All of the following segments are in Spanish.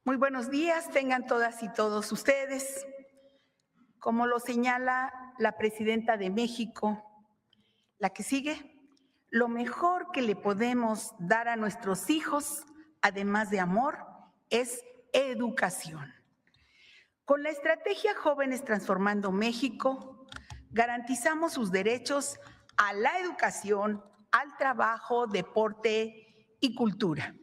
Muy buenos días, tengan todas y todos ustedes. Como lo señala la presidenta de México, la que sigue, lo mejor que le podemos dar a nuestros hijos, además de amor, es educación. Con la estrategia Jóvenes Transformando México, garantizamos sus derechos a la educación, al trabajo, deporte y cultura.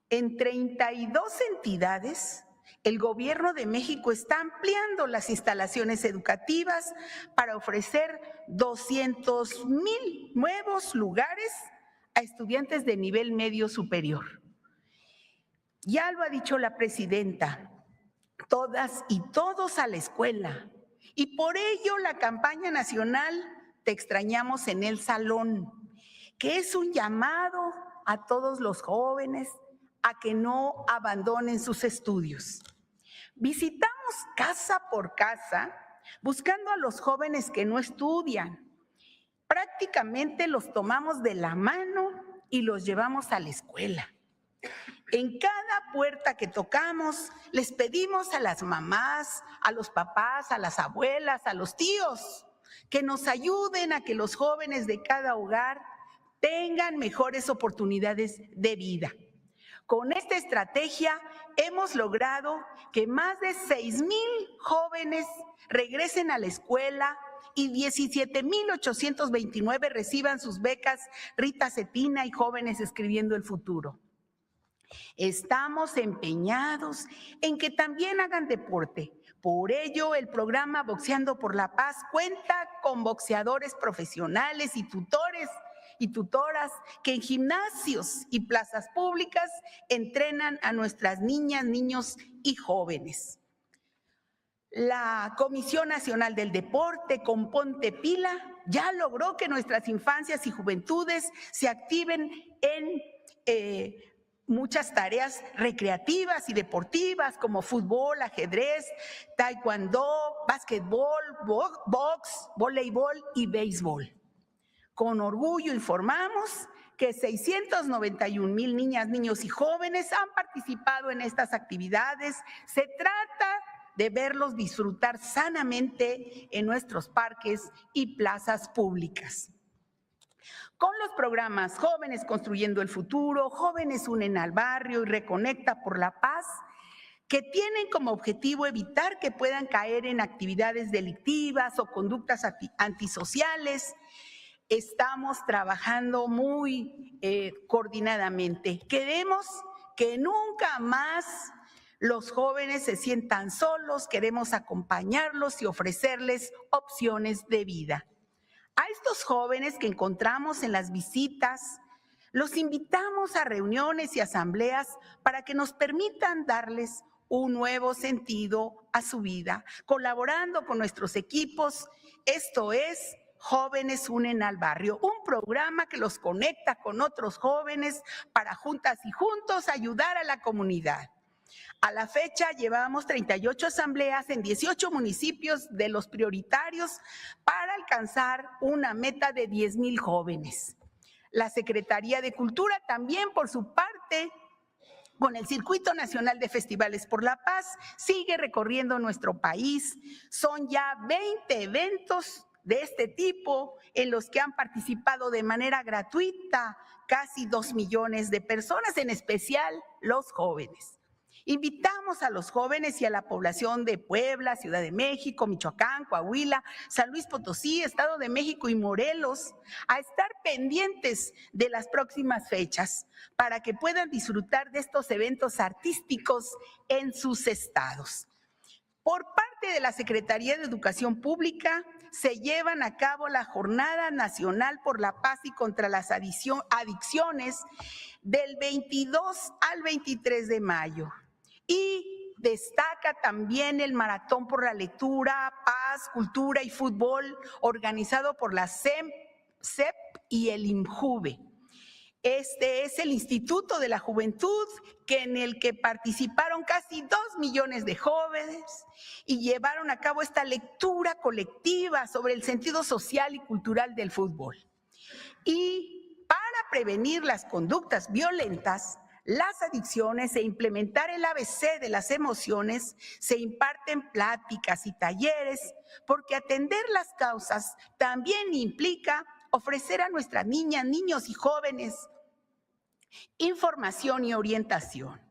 En 32 entidades, el Gobierno de México está ampliando las instalaciones educativas para ofrecer 200,000 nuevos lugares a estudiantes de nivel medio superior. Ya lo ha dicho la presidenta, todas y todos a la escuela. Y por ello la campaña nacional Te extrañamos en el salón, que es un llamado a todos los jóvenes a que no abandonen sus estudios. Visitamos casa por casa buscando a los jóvenes que no estudian. Prácticamente los tomamos de la mano y los llevamos a la escuela. En cada puerta que tocamos, les pedimos a las mamás, a los papás, a las abuelas, a los tíos, que nos ayuden a que los jóvenes de cada hogar tengan mejores oportunidades de vida. Con esta estrategia hemos logrado que más de 6,000 jóvenes regresen a la escuela y 17,829 reciban sus becas Rita Cetina y Jóvenes Escribiendo el Futuro. Estamos empeñados en que también hagan deporte. Por ello, el programa Boxeando por la Paz cuenta con boxeadores profesionales y tutores y tutoras que en gimnasios y plazas públicas entrenan a nuestras niñas, niños y jóvenes. La Comisión Nacional del Deporte con Ponte Pila ya logró que nuestras infancias y juventudes se activen en muchas tareas recreativas y deportivas como fútbol, ajedrez, taekwondo, básquetbol, box, voleibol y béisbol. Con orgullo informamos que 691,000 niñas, niños y jóvenes han participado en estas actividades. Se trata de verlos disfrutar sanamente en nuestros parques y plazas públicas. Con los programas Jóvenes Construyendo el Futuro, Jóvenes Unen al Barrio y Reconecta por la Paz, que tienen como objetivo evitar que puedan caer en actividades delictivas o conductas antisociales, estamos trabajando muy coordinadamente. Queremos que nunca más los jóvenes se sientan solos, queremos acompañarlos y ofrecerles opciones de vida. A estos jóvenes que encontramos en las visitas, los invitamos a reuniones y asambleas para que nos permitan darles un nuevo sentido a su vida, colaborando con nuestros equipos. Esto es Jóvenes Unen al Barrio, un programa que los conecta con otros jóvenes para juntas y juntos ayudar a la comunidad. A la fecha llevamos 38 asambleas en 18 municipios de los prioritarios para alcanzar una meta de 10,000 jóvenes. La Secretaría de Cultura también, por su parte, con el Circuito Nacional de Festivales por la Paz, sigue recorriendo nuestro país. Son ya 20 eventos de este tipo en los que han participado de manera gratuita casi 2 millones de personas, en especial los jóvenes. Invitamos a los jóvenes y a la población de Puebla, Ciudad de México, Michoacán, Coahuila, San Luis Potosí, Estado de México y Morelos a estar pendientes de las próximas fechas para que puedan disfrutar de estos eventos artísticos en sus estados. Por parte de la Secretaría de Educación Pública se llevan a cabo la Jornada Nacional por la Paz y contra las Adicciones del 22 al 23 de mayo. Y destaca también el Maratón por la Lectura, Paz, Cultura y Fútbol, organizado por la CEP y el INJUVE. Este es el Instituto de la Juventud, en el que participaron casi 2 millones de jóvenes y llevaron a cabo esta lectura colectiva sobre el sentido social y cultural del fútbol. Y para prevenir las conductas violentas, las adicciones e implementar el ABC de las emociones, se imparten pláticas y talleres, porque atender las causas también implica ofrecer a nuestras niñas, niños y jóvenes información y orientación.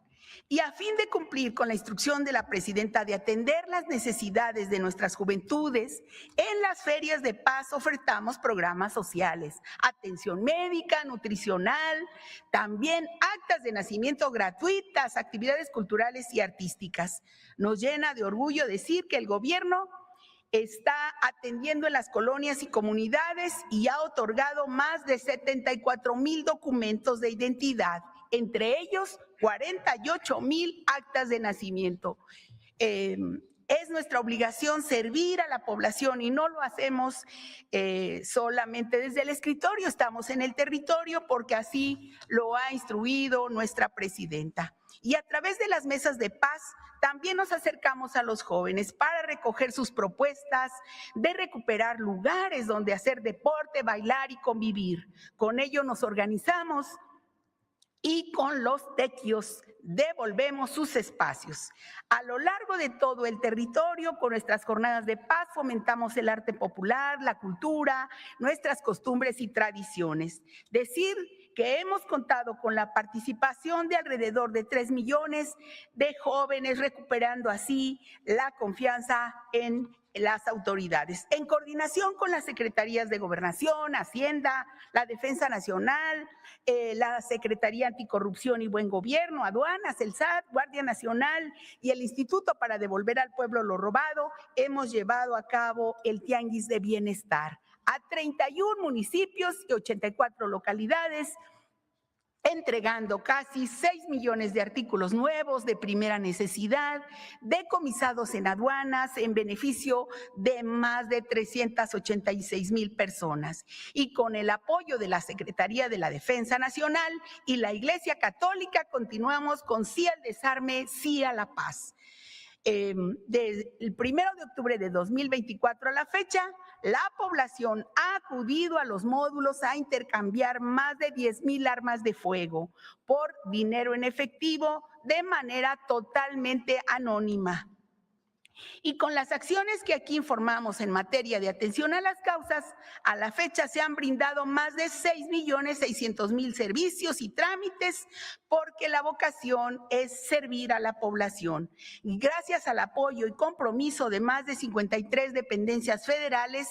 Y a fin de cumplir con la instrucción de la presidenta de atender las necesidades de nuestras juventudes, en las ferias de paz ofertamos programas sociales, atención médica, nutricional, también actas de nacimiento gratuitas, actividades culturales y artísticas. Nos llena de orgullo decir que el gobierno está atendiendo en las colonias y comunidades y ha otorgado más de 74,000 documentos de identidad, entre ellos 48,000 actas de nacimiento. Es nuestra obligación servir a la población y no lo hacemos solamente desde el escritorio, estamos en el territorio porque así lo ha instruido nuestra presidenta. Y a través de las mesas de paz también nos acercamos a los jóvenes para recoger sus propuestas de recuperar lugares donde hacer deporte, bailar y convivir. Con ello nos organizamos y con los tequios devolvemos sus espacios. A lo largo de todo el territorio, con nuestras jornadas de paz, fomentamos el arte popular, la cultura, nuestras costumbres y tradiciones. Decir que hemos contado con la participación de alrededor de 3 millones de jóvenes, recuperando así la confianza en las autoridades, en coordinación con las secretarías de Gobernación, Hacienda, la Defensa Nacional, la Secretaría Anticorrupción y Buen Gobierno, Aduanas, el SAT, Guardia Nacional y el Instituto para Devolver al Pueblo lo Robado. Hemos llevado a cabo el Tianguis de Bienestar a 31 municipios y 84 localidades, entregando casi 6 millones de artículos nuevos de primera necesidad, decomisados en aduanas en beneficio de más de 386,000 personas. Y con el apoyo de la Secretaría de la Defensa Nacional y la Iglesia Católica, continuamos con sí al desarme, sí a la paz. Desde el 1 de octubre de 2024 a la fecha, la población ha acudido a los módulos a intercambiar más de 10,000 armas de fuego por dinero en efectivo de manera totalmente anónima. Y con las acciones que aquí informamos en materia de atención a las causas, a la fecha se han brindado más de 6,600,000 servicios y trámites, porque la vocación es servir a la población. Y gracias al apoyo y compromiso de más de 53 dependencias federales,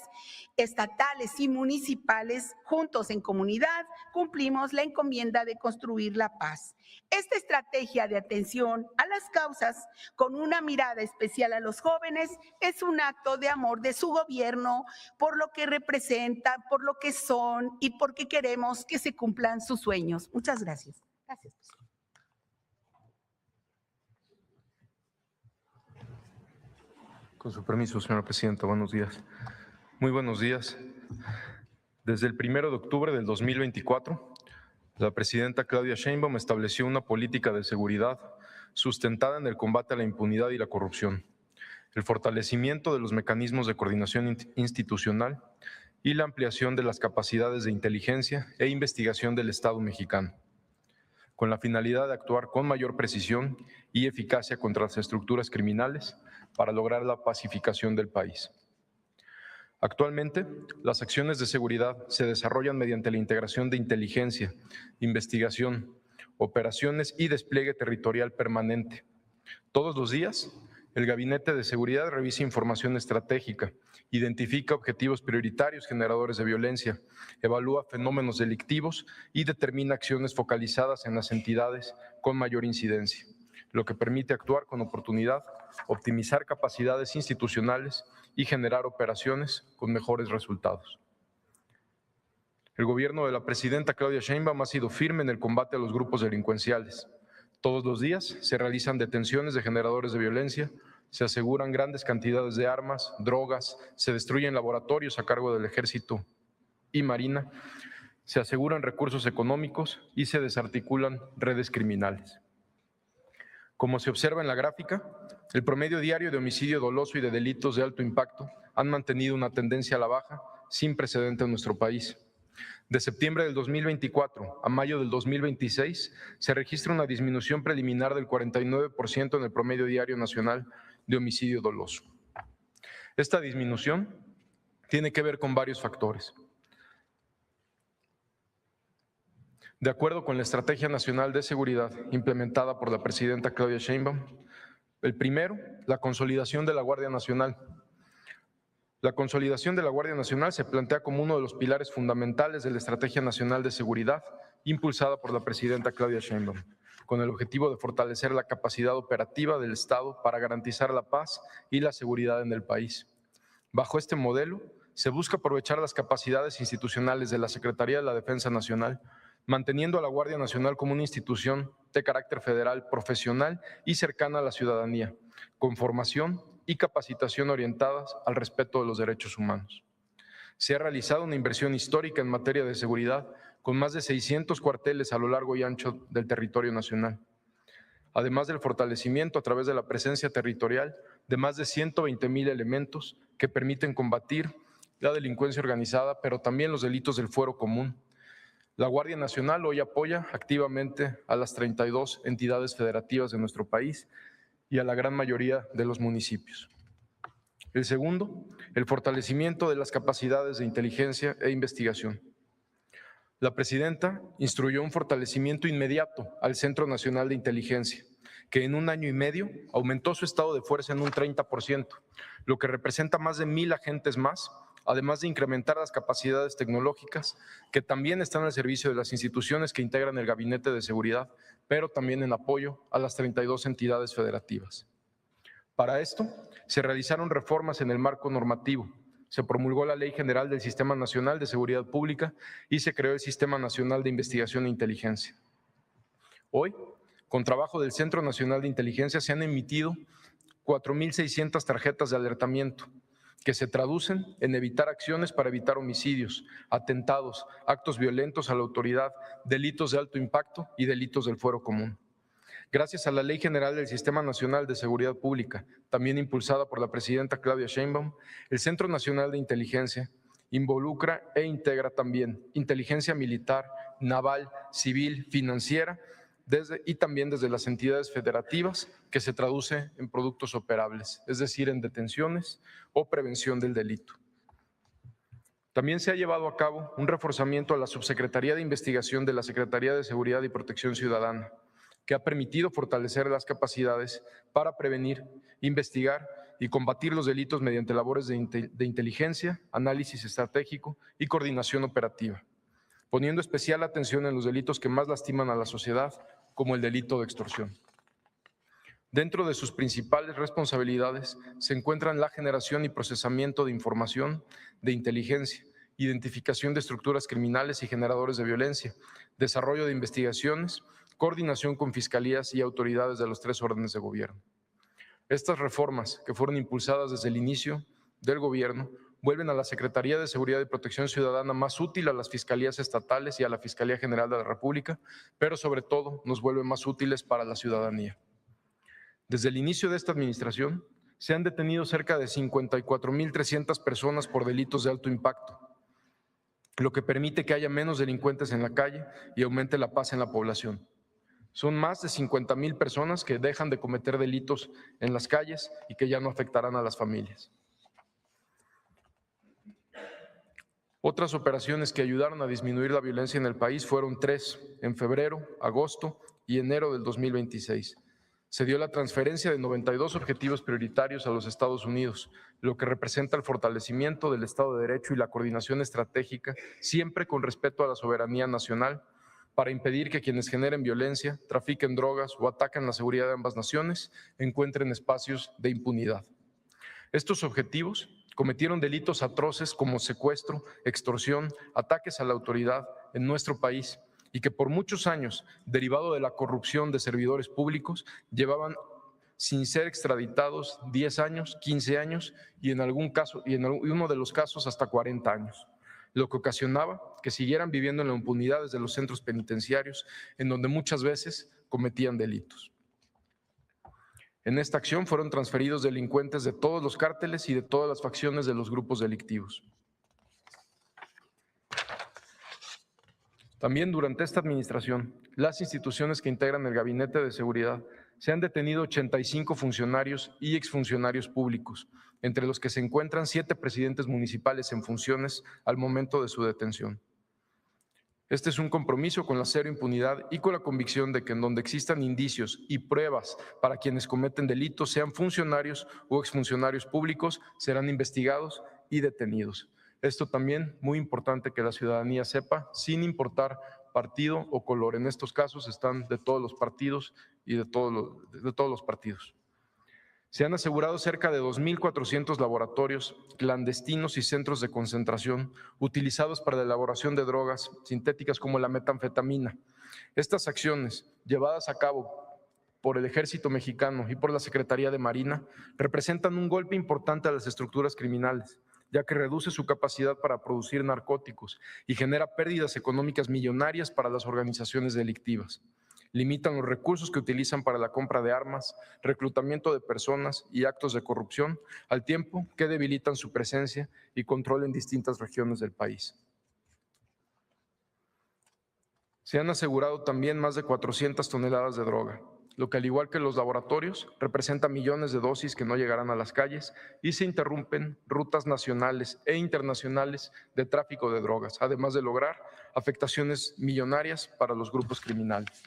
estatales y municipales, juntos en comunidad, cumplimos la encomienda de construir la paz. Esta estrategia de atención a las causas, con una mirada especial a los jóvenes, es un acto de amor de su gobierno por lo que representan, por lo que son y porque queremos que se cumplan sus sueños. Muchas gracias. Gracias. Con su permiso, señora presidenta, buenos días. Muy buenos días. Desde el 1 de octubre del 2024, la presidenta Claudia Sheinbaum estableció una política de seguridad sustentada en el combate a la impunidad y la corrupción, el fortalecimiento de los mecanismos de coordinación institucional y la ampliación de las capacidades de inteligencia e investigación del Estado mexicano, con la finalidad de actuar con mayor precisión y eficacia contra las estructuras criminales para lograr la pacificación del país. Actualmente, las acciones de seguridad se desarrollan mediante la integración de inteligencia, investigación, operaciones y despliegue territorial permanente. Todos los días, el Gabinete de Seguridad revisa información estratégica, identifica objetivos prioritarios generadores de violencia, evalúa fenómenos delictivos y determina acciones focalizadas en las entidades con mayor incidencia, lo que permite actuar con oportunidad, optimizar capacidades institucionales y generar operaciones con mejores resultados. El gobierno de la presidenta Claudia Sheinbaum ha sido firme en el combate a los grupos delincuenciales. Todos los días se realizan detenciones de generadores de violencia, se aseguran grandes cantidades de armas, drogas, se destruyen laboratorios a cargo del Ejército y Marina, se aseguran recursos económicos y se desarticulan redes criminales. Como se observa en la gráfica, el promedio diario de homicidio doloso y de delitos de alto impacto han mantenido una tendencia a la baja sin precedente en nuestro país. De septiembre del 2024 a mayo del 2026 se registra una disminución preliminar del 49% en el promedio diario nacional de homicidio doloso. Esta disminución tiene que ver con varios factores. De acuerdo con la Estrategia Nacional de Seguridad implementada por la presidenta Claudia Sheinbaum, el primero, la consolidación de la Guardia Nacional. La consolidación de la Guardia Nacional se plantea como uno de los pilares fundamentales de la Estrategia Nacional de Seguridad impulsada por la presidenta Claudia Sheinbaum, con el objetivo de fortalecer la capacidad operativa del Estado para garantizar la paz y la seguridad en el país. Bajo este modelo, se busca aprovechar las capacidades institucionales de la Secretaría de la Defensa Nacional, manteniendo a la Guardia Nacional como una institución de carácter federal, profesional y cercana a la ciudadanía, con formación y capacitación orientadas al respeto de los derechos humanos. Se ha realizado una inversión histórica en materia de seguridad, con más de 600 cuarteles a lo largo y ancho del territorio nacional, además del fortalecimiento a través de la presencia territorial de más de 120,000 elementos que permiten combatir la delincuencia organizada, pero también los delitos del fuero común. La Guardia Nacional hoy apoya activamente a las 32 entidades federativas de nuestro país y a la gran mayoría de los municipios. El segundo, el fortalecimiento de las capacidades de inteligencia e investigación. La presidenta instruyó un fortalecimiento inmediato al Centro Nacional de Inteligencia, que en 1 año y medio aumentó su estado de fuerza en un 30%, lo que representa más de 1,000 agentes más, además de incrementar las capacidades tecnológicas que también están al servicio de las instituciones que integran el Gabinete de Seguridad, pero también en apoyo a las 32 entidades federativas. Para esto, se realizaron reformas en el marco normativo, se promulgó la Ley General del Sistema Nacional de Seguridad Pública y se creó el Sistema Nacional de Investigación e Inteligencia. Hoy, con trabajo del Centro Nacional de Inteligencia, se han emitido 4,600 tarjetas de alertamiento, que se traducen en evitar acciones para evitar homicidios, atentados, actos violentos a la autoridad, delitos de alto impacto y delitos del fuero común. Gracias a la Ley General del Sistema Nacional de Seguridad Pública, también impulsada por la presidenta Claudia Sheinbaum, el Centro Nacional de Inteligencia involucra e integra también inteligencia militar, naval, civil, financiera, y también desde las entidades federativas, que se traduce en productos operables, es decir, en detenciones o prevención del delito. También se ha llevado a cabo un reforzamiento a la Subsecretaría de Investigación de la Secretaría de Seguridad y Protección Ciudadana, que ha permitido fortalecer las capacidades para prevenir, investigar y combatir los delitos mediante labores de inteligencia, análisis estratégico y coordinación operativa, poniendo especial atención en los delitos que más lastiman a la sociedad, como el delito de extorsión. Dentro de sus principales responsabilidades se encuentran la generación y procesamiento de información de inteligencia, identificación de estructuras criminales y generadores de violencia, desarrollo de investigaciones, coordinación con fiscalías y autoridades de los 3 órdenes de gobierno. Estas reformas, que fueron impulsadas desde el inicio del gobierno, vuelven a la Secretaría de Seguridad y Protección Ciudadana más útil a las fiscalías estatales y a la Fiscalía General de la República, pero sobre todo nos vuelven más útiles para la ciudadanía. Desde el inicio de esta administración, se han detenido cerca de 54,300 personas por delitos de alto impacto, lo que permite que haya menos delincuentes en la calle y aumente la paz en la población. Son más de 50,000 personas que dejan de cometer delitos en las calles y que ya no afectarán a las familias. Otras operaciones que ayudaron a disminuir la violencia en el país fueron 3, en febrero, agosto y enero del 2026. Se dio la transferencia de 92 objetivos prioritarios a los Estados Unidos, lo que representa el fortalecimiento del Estado de Derecho y la coordinación estratégica, siempre con respeto a la soberanía nacional, para impedir que quienes generen violencia, trafiquen drogas o ataquen la seguridad de ambas naciones encuentren espacios de impunidad. Estos objetivos cometieron delitos atroces como secuestro, extorsión, ataques a la autoridad en nuestro país y que por muchos años, derivado de la corrupción de servidores públicos, llevaban sin ser extraditados 10 años, 15 años y en uno de los casos hasta 40 años, lo que ocasionaba que siguieran viviendo en la impunidad desde los centros penitenciarios, en donde muchas veces cometían delitos. En esta acción fueron transferidos delincuentes de todos los cárteles y de todas las facciones de los grupos delictivos. También durante esta administración, las instituciones que integran el Gabinete de Seguridad se han detenido 85 funcionarios y exfuncionarios públicos, entre los que se encuentran 7 presidentes municipales en funciones al momento de su detención. Este es un compromiso con la cero impunidad y con la convicción de que en donde existan indicios y pruebas para quienes cometen delitos, sean funcionarios o exfuncionarios públicos, serán investigados y detenidos. Esto también muy importante que la ciudadanía sepa, sin importar partido o color. En estos casos están de todos los partidos y de todos los partidos. Se han asegurado cerca de 2.400 laboratorios clandestinos y centros de concentración utilizados para la elaboración de drogas sintéticas como la metanfetamina. Estas acciones, llevadas a cabo por el Ejército Mexicano y por la Secretaría de Marina, representan un golpe importante a las estructuras criminales, ya que reduce su capacidad para producir narcóticos y genera pérdidas económicas millonarias para las organizaciones delictivas. Limitan los recursos que utilizan para la compra de armas, reclutamiento de personas y actos de corrupción, al tiempo que debilitan su presencia y control en distintas regiones del país. Se han asegurado también más de 400 toneladas de droga, lo que, al igual que los laboratorios, representa millones de dosis que no llegarán a las calles y se interrumpen rutas nacionales e internacionales de tráfico de drogas, además de lograr afectaciones millonarias para los grupos criminales.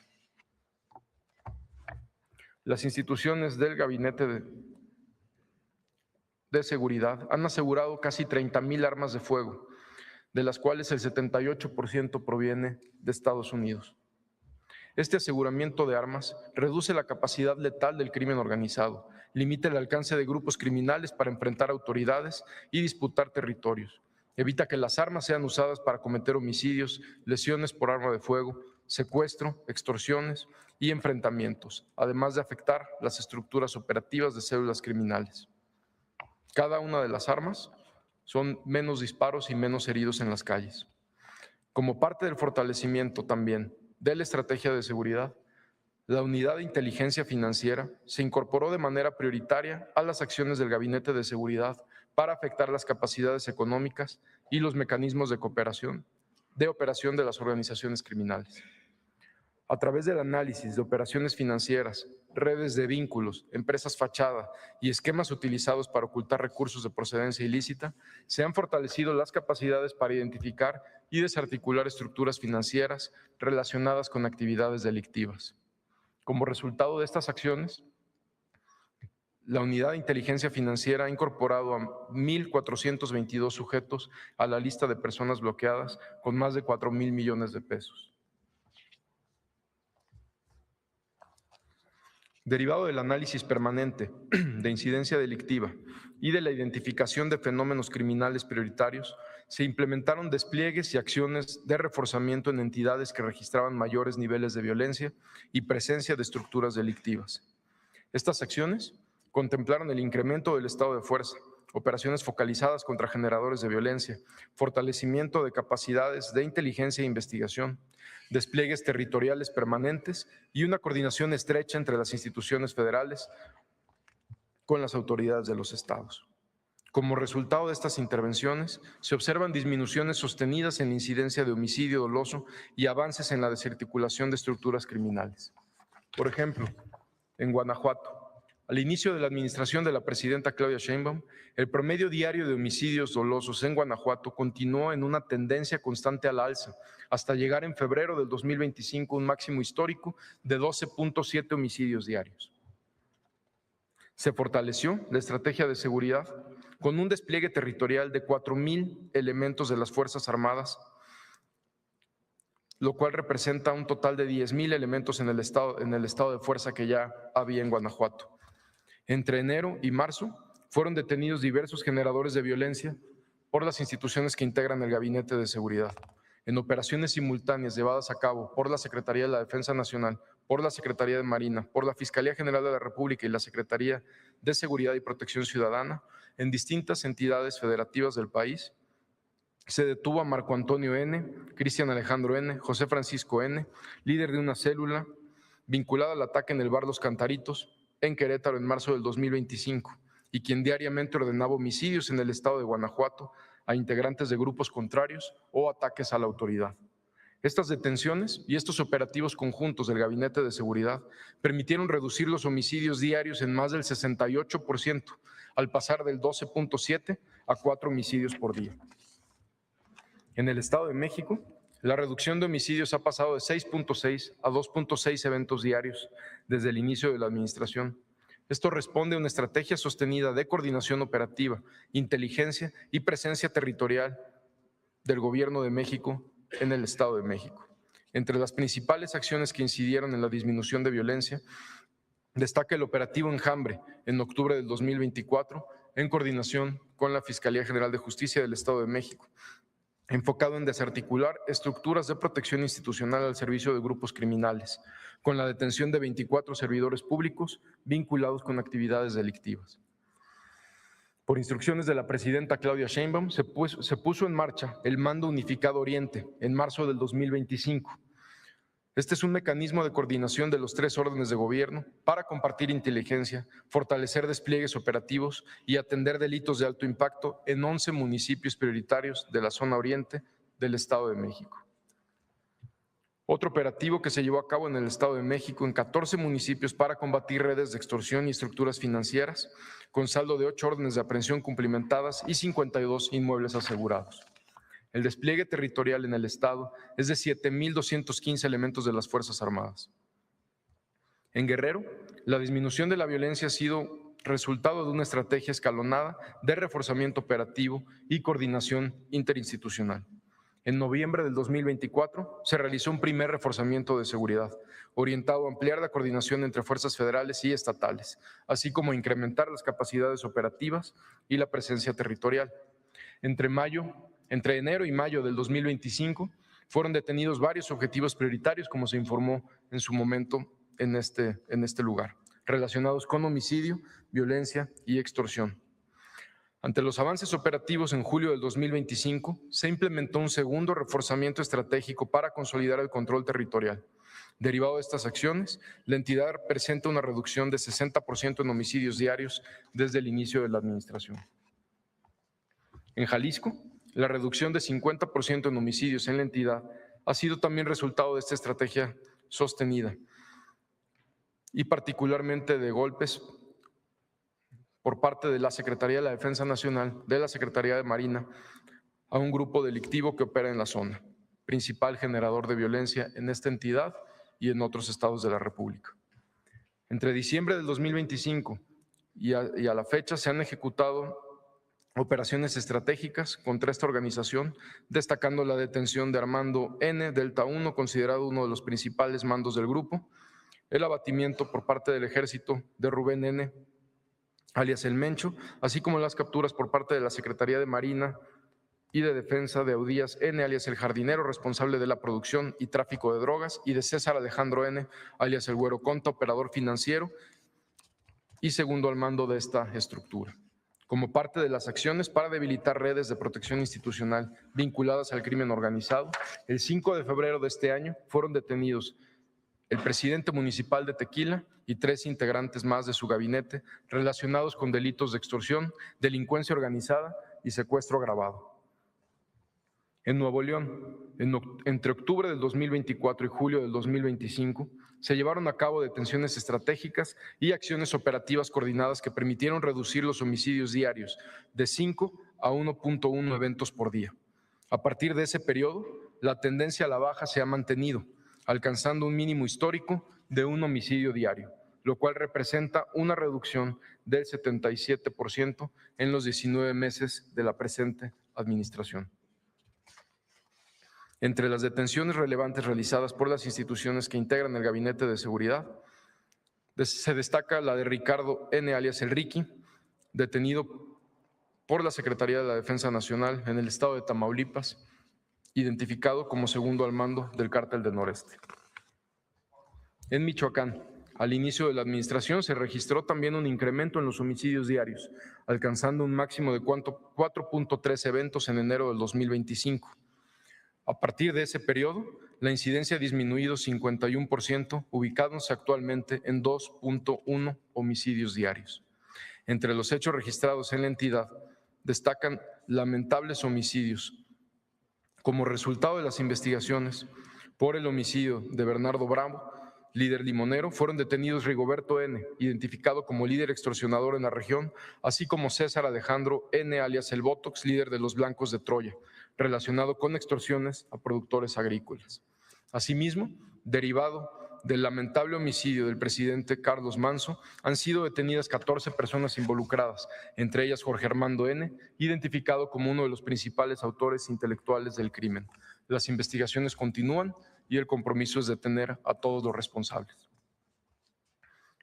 Las instituciones del Gabinete de Seguridad han asegurado casi 30,000 armas de fuego, de las cuales el 78% proviene de Estados Unidos. Este aseguramiento de armas reduce la capacidad letal del crimen organizado, limita el alcance de grupos criminales para enfrentar autoridades y disputar territorios, evita que las armas sean usadas para cometer homicidios, lesiones por arma de fuego, secuestro, extorsiones y enfrentamientos, además de afectar las estructuras operativas de células criminales. Cada una de las armas son menos disparos y menos heridos en las calles. Como parte del fortalecimiento también de la estrategia de seguridad, la Unidad de Inteligencia Financiera se incorporó de manera prioritaria a las acciones del Gabinete de Seguridad para afectar las capacidades económicas y los mecanismos de operación de las organizaciones criminales. A través del análisis de operaciones financieras, redes de vínculos, empresas fachada y esquemas utilizados para ocultar recursos de procedencia ilícita, se han fortalecido las capacidades para identificar y desarticular estructuras financieras relacionadas con actividades delictivas. Como resultado de estas acciones, la Unidad de Inteligencia Financiera ha incorporado a 1,422 sujetos a la lista de personas bloqueadas con más de 4,000 millones de pesos. Derivado del análisis permanente de incidencia delictiva y de la identificación de fenómenos criminales prioritarios, se implementaron despliegues y acciones de reforzamiento en entidades que registraban mayores niveles de violencia y presencia de estructuras delictivas. Estas acciones contemplaron el incremento del estado de fuerza, operaciones focalizadas contra generadores de violencia, fortalecimiento de capacidades de inteligencia e investigación, despliegues territoriales permanentes y una coordinación estrecha entre las instituciones federales con las autoridades de los estados. Como resultado de estas intervenciones, se observan disminuciones sostenidas en la incidencia de homicidio doloso y avances en la desarticulación de estructuras criminales. Por ejemplo, en Guanajuato, al inicio de la administración de la presidenta Claudia Sheinbaum, el promedio diario de homicidios dolosos en Guanajuato continuó en una tendencia constante a la alza, hasta llegar en febrero del 2025 a un máximo histórico de 12,7 homicidios diarios. Se fortaleció la estrategia de seguridad con un despliegue territorial de 4,000 elementos de las Fuerzas Armadas, lo cual representa un total de 10,000 elementos en el estado de fuerza que ya había en Guanajuato. Entre enero y marzo fueron detenidos diversos generadores de violencia por las instituciones que integran el Gabinete de Seguridad. En operaciones simultáneas llevadas a cabo por la Secretaría de la Defensa Nacional, por la Secretaría de Marina, por la Fiscalía General de la República y la Secretaría de Seguridad y Protección Ciudadana, en distintas entidades federativas del país, se detuvo a Marco Antonio N., Cristian Alejandro N., José Francisco N., líder de una célula vinculada al ataque en el bar Los Cantaritos, en Querétaro en marzo del 2025, y quien diariamente ordenaba homicidios en el estado de Guanajuato a integrantes de grupos contrarios o ataques a la autoridad. Estas detenciones y estos operativos conjuntos del Gabinete de Seguridad permitieron reducir los homicidios diarios en más del 68%, al pasar del 12.7 a 4 homicidios por día. En el Estado de México, la reducción de homicidios ha pasado de 6.6 a 2.6 eventos diarios desde el inicio de la administración. Esto responde a una estrategia sostenida de coordinación operativa, inteligencia y presencia territorial del Gobierno de México en el Estado de México. Entre las principales acciones que incidieron en la disminución de violencia, destaca el operativo Enjambre en octubre del 2024, en coordinación con la Fiscalía General de Justicia del Estado de México, enfocado en desarticular estructuras de protección institucional al servicio de grupos criminales, con la detención de 24 servidores públicos vinculados con actividades delictivas. Por instrucciones de la presidenta Claudia Sheinbaum, se puso en marcha el Mando Unificado Oriente en marzo del 2025. Este es un mecanismo de coordinación de los 3 órdenes de gobierno para compartir inteligencia, fortalecer despliegues operativos y atender delitos de alto impacto en 11 municipios prioritarios de la zona oriente del Estado de México. Otro operativo que se llevó a cabo en el Estado de México en 14 municipios para combatir redes de extorsión y estructuras financieras, con saldo de 8 órdenes de aprehensión cumplimentadas y 52 inmuebles asegurados. El despliegue territorial en el Estado es de 7,215 elementos de las Fuerzas Armadas. En Guerrero, la disminución de la violencia ha sido resultado de una estrategia escalonada de reforzamiento operativo y coordinación interinstitucional. En noviembre del 2024 se realizó un primer reforzamiento de seguridad, orientado a ampliar la coordinación entre fuerzas federales y estatales, así como a incrementar las capacidades operativas y la presencia territorial. Entre enero y mayo del 2025 fueron detenidos varios objetivos prioritarios, como se informó en su momento en este lugar, relacionados con homicidio, violencia y extorsión. Ante los avances operativos en julio del 2025, se implementó un segundo reforzamiento estratégico para consolidar el control territorial. Derivado de estas acciones, la entidad presenta una reducción de 60% en homicidios diarios desde el inicio de la administración. En Jalisco, la reducción de 50% en homicidios en la entidad ha sido también resultado de esta estrategia sostenida y particularmente de golpes por parte de la Secretaría de la Defensa Nacional, de la Secretaría de Marina, a un grupo delictivo que opera en la zona, principal generador de violencia en esta entidad y en otros estados de la República. Entre diciembre del 2025 y a la fecha se han ejecutado operaciones estratégicas contra esta organización, destacando la detención de Armando N., Delta 1, considerado uno de los principales mandos del grupo, el abatimiento por parte del Ejército de Rubén N., alias El Mencho, así como las capturas por parte de la Secretaría de Marina y de Defensa de Eudías N., alias El Jardinero, responsable de la producción y tráfico de drogas, y de César Alejandro N., alias El Güero Conta, operador financiero y segundo al mando de esta estructura. Como parte de las acciones para debilitar redes de protección institucional vinculadas al crimen organizado, el 5 de febrero de este año fueron detenidos el presidente municipal de Tequila y 3 integrantes más de su gabinete relacionados con delitos de extorsión, delincuencia organizada y secuestro agravado. En Nuevo León, entre octubre del 2024 y julio del 2025, se llevaron a cabo detenciones estratégicas y acciones operativas coordinadas que permitieron reducir los homicidios diarios de 5 a 1.1 eventos por día. A partir de ese periodo, la tendencia a la baja se ha mantenido, alcanzando un mínimo histórico de 1 homicidio diario, lo cual representa una reducción del 77% en los 19 meses de la presente administración. Entre las detenciones relevantes realizadas por las instituciones que integran el Gabinete de Seguridad, se destaca la de Ricardo N., alias El Ricky, detenido por la Secretaría de la Defensa Nacional en el estado de Tamaulipas, identificado como segundo al mando del Cártel del Noreste. En Michoacán, al inicio de la administración, se registró también un incremento en los homicidios diarios, alcanzando un máximo de 4.3 eventos en enero del 2025. A partir de ese periodo, la incidencia ha disminuido 51%, ubicándose actualmente en 2.1 homicidios diarios. Entre los hechos registrados en la entidad, destacan lamentables homicidios Como resultado de las investigaciones por el homicidio de Bernardo Bravo, líder limonero, fueron detenidos Rigoberto N., identificado como líder extorsionador en la región, así como César Alejandro N., alias El Botox, líder de los Blancos de Troya, relacionado con extorsiones a productores agrícolas. Asimismo, derivado del lamentable homicidio del presidente Carlos Manso, han sido detenidas 14 personas involucradas, entre ellas Jorge Armando N., identificado como uno de los principales autores intelectuales del crimen. Las investigaciones continúan y el compromiso es detener a todos los responsables.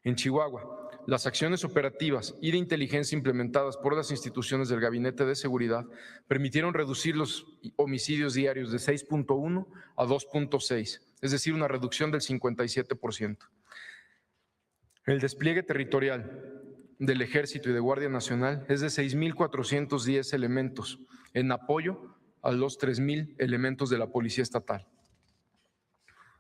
En Chihuahua, las acciones operativas y de inteligencia implementadas por las instituciones del Gabinete de Seguridad permitieron reducir los homicidios diarios de 6.1 a 2.6, es decir, una reducción del 57%. El despliegue territorial del Ejército y de Guardia Nacional es de 6.410 elementos en apoyo a los 3.000 elementos de la Policía Estatal.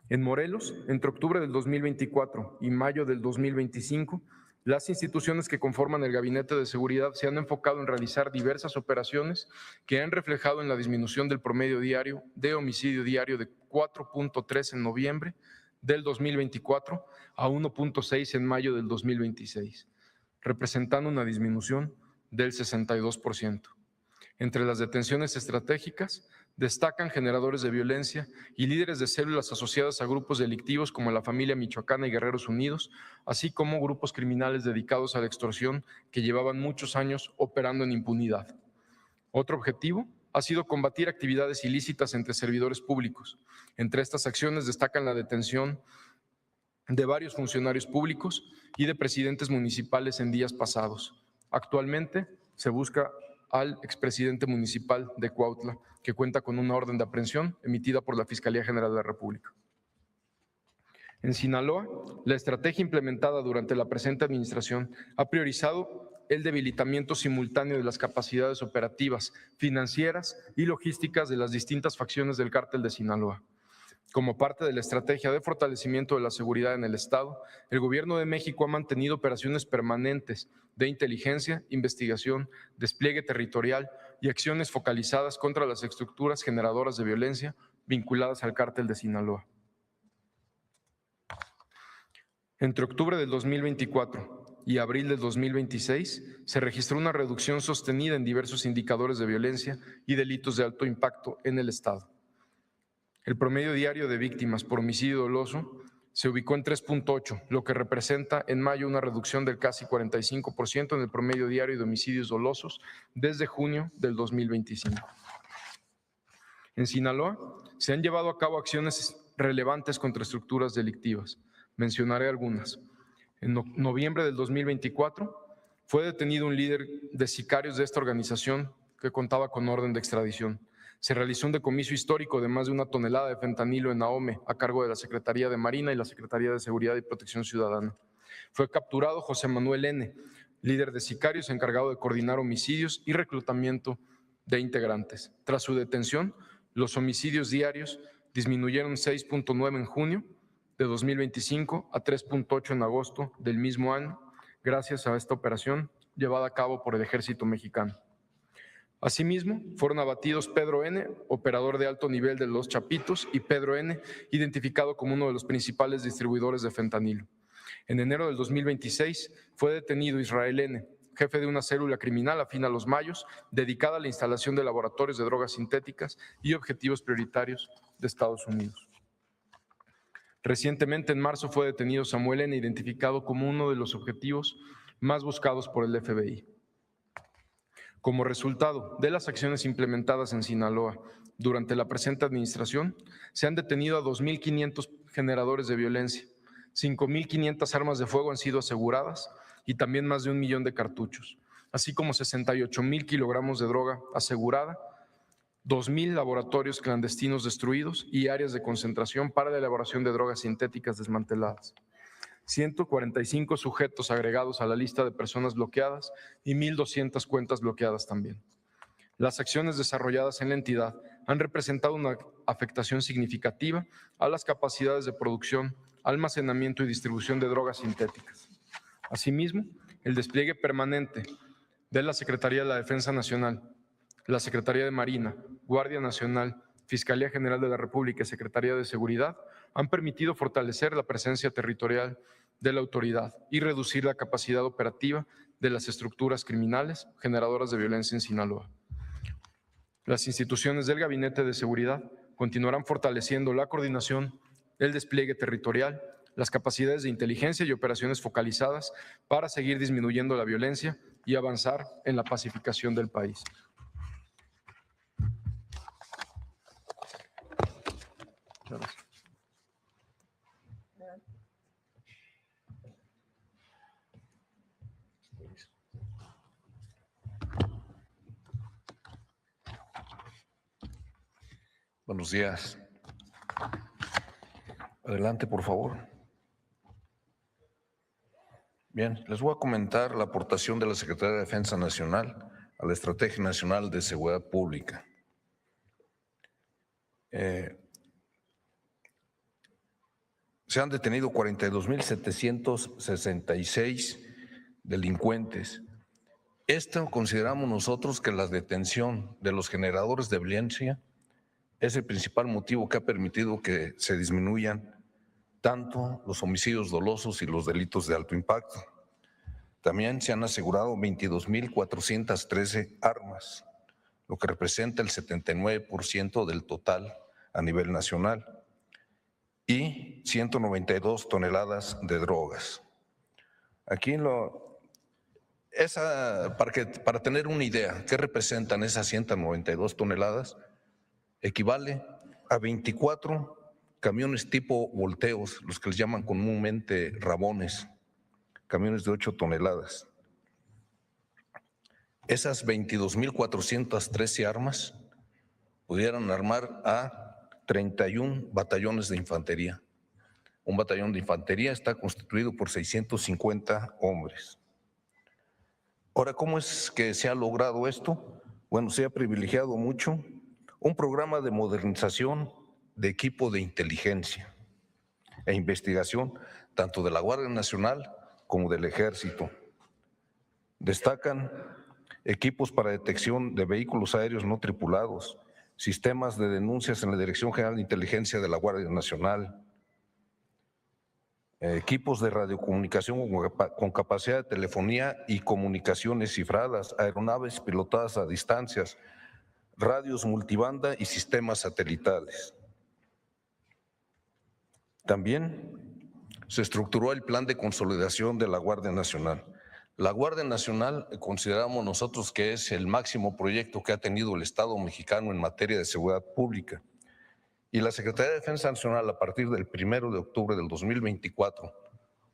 En Morelos, entre octubre del 2024 y mayo del 2025, las instituciones que conforman el Gabinete de Seguridad se han enfocado en realizar diversas operaciones que han reflejado en la disminución del promedio diario de homicidio diario de 4.3 en noviembre del 2024 a 1.6 en mayo del 2026, representando una disminución del 62%. Entre las detenciones estratégicas destacan generadores de violencia y líderes de células asociadas a grupos delictivos como la familia Michoacana y Guerreros Unidos, así como grupos criminales dedicados a la extorsión que llevaban muchos años operando en impunidad. Otro objetivo ha sido combatir actividades ilícitas entre servidores públicos. Entre estas acciones destacan la detención de varios funcionarios públicos y de presidentes municipales en días pasados. Actualmente se busca al expresidente municipal de Cuautla, que cuenta con una orden de aprehensión emitida por la Fiscalía General de la República. En Sinaloa, la estrategia implementada durante la presente administración ha priorizado el debilitamiento simultáneo de las capacidades operativas, financieras y logísticas de las distintas facciones del Cártel de Sinaloa. Como parte de la estrategia de fortalecimiento de la seguridad en el Estado, el Gobierno de México ha mantenido operaciones permanentes de inteligencia, investigación, despliegue territorial y acciones focalizadas contra las estructuras generadoras de violencia vinculadas al Cártel de Sinaloa. Entre octubre del 2024 y abril del 2026, se registró una reducción sostenida en diversos indicadores de violencia y delitos de alto impacto en el Estado. El promedio diario de víctimas por homicidio doloso se ubicó en 3.8, lo que representa en mayo una reducción del casi 45% en el promedio diario de homicidios dolosos desde junio del 2025. En Sinaloa se han llevado a cabo acciones relevantes contra estructuras delictivas. Mencionaré algunas. En noviembre del 2024 fue detenido un líder de sicarios de esta organización que contaba con orden de extradición. Se realizó un decomiso histórico de más de 1 tonelada de fentanilo en Ahome, a cargo de la Secretaría de Marina y la Secretaría de Seguridad y Protección Ciudadana. Fue capturado José Manuel N., líder de sicarios encargado de coordinar homicidios y reclutamiento de integrantes. Tras su detención, los homicidios diarios disminuyeron 6.9 en junio de 2025 a 3.8 en agosto del mismo año, gracias a esta operación llevada a cabo por el Ejército Mexicano. Asimismo, fueron abatidos Pedro N., operador de alto nivel de Los Chapitos, y Pedro N., identificado como uno de los principales distribuidores de fentanilo. En enero del 2026 fue detenido Israel N., jefe de una célula criminal afín a los Mayos, dedicada a la instalación de laboratorios de drogas sintéticas y objetivos prioritarios de Estados Unidos. Recientemente, en marzo, fue detenido Samuel N., identificado como uno de los objetivos más buscados por el FBI. Como resultado de las acciones implementadas en Sinaloa durante la presente administración, se han detenido a 2.500 generadores de violencia, 5.500 armas de fuego han sido aseguradas y también más de 1 millón de cartuchos, así como 68.000 kilogramos de droga asegurada, 2.000 laboratorios clandestinos destruidos y áreas de concentración para la elaboración de drogas sintéticas desmanteladas. 145 sujetos agregados a la lista de personas bloqueadas y 1.200 cuentas bloqueadas también. Las acciones desarrolladas en la entidad han representado una afectación significativa a las capacidades de producción, almacenamiento y distribución de drogas sintéticas. Asimismo, el despliegue permanente de la Secretaría de la Defensa Nacional, la Secretaría de Marina, Guardia Nacional Fiscalía General de la República y Secretaría de Seguridad han permitido fortalecer la presencia territorial de la autoridad y reducir la capacidad operativa de las estructuras criminales generadoras de violencia en Sinaloa. Las instituciones del Gabinete de Seguridad continuarán fortaleciendo la coordinación, el despliegue territorial, las capacidades de inteligencia y operaciones focalizadas para seguir disminuyendo la violencia y avanzar en la pacificación del país. Gracias. Buenos días. Adelante, por favor. Bien, les voy a comentar la aportación de la Secretaría de Defensa Nacional a la Estrategia Nacional de Seguridad Pública. Se han detenido 42.766 delincuentes. Esto consideramos nosotros que la detención de los generadores de violencia es el principal motivo que ha permitido que se disminuyan tanto los homicidios dolosos y los delitos de alto impacto. También se han asegurado 22.413 armas, lo que representa el 79% del total a nivel nacional, y 192 toneladas de drogas. Aquí para tener una idea, ¿qué representan esas 192 toneladas? Equivale a 24 camiones tipo volteos, los que les llaman comúnmente rabones, camiones de 8 toneladas. Esas 22.413 armas pudieran armar a 31 batallones de infantería. Un batallón de infantería está constituido por 650 hombres. Ahora, ¿cómo es que se ha logrado esto? Bueno, se ha privilegiado mucho un programa de modernización de equipo de inteligencia e investigación, tanto de la Guardia Nacional como del Ejército. Destacan equipos para detección de vehículos aéreos no tripulados, sistemas de denuncias en la Dirección General de Inteligencia de la Guardia Nacional, equipos de radiocomunicación con capacidad de telefonía y comunicaciones cifradas, aeronaves pilotadas a distancias, radios multibanda y sistemas satelitales. También se estructuró el plan de consolidación de la Guardia Nacional. La Guardia Nacional consideramos nosotros que es el máximo proyecto que ha tenido el Estado mexicano en materia de seguridad pública. Y la Secretaría de Defensa Nacional, a partir del 1 de octubre del 2024,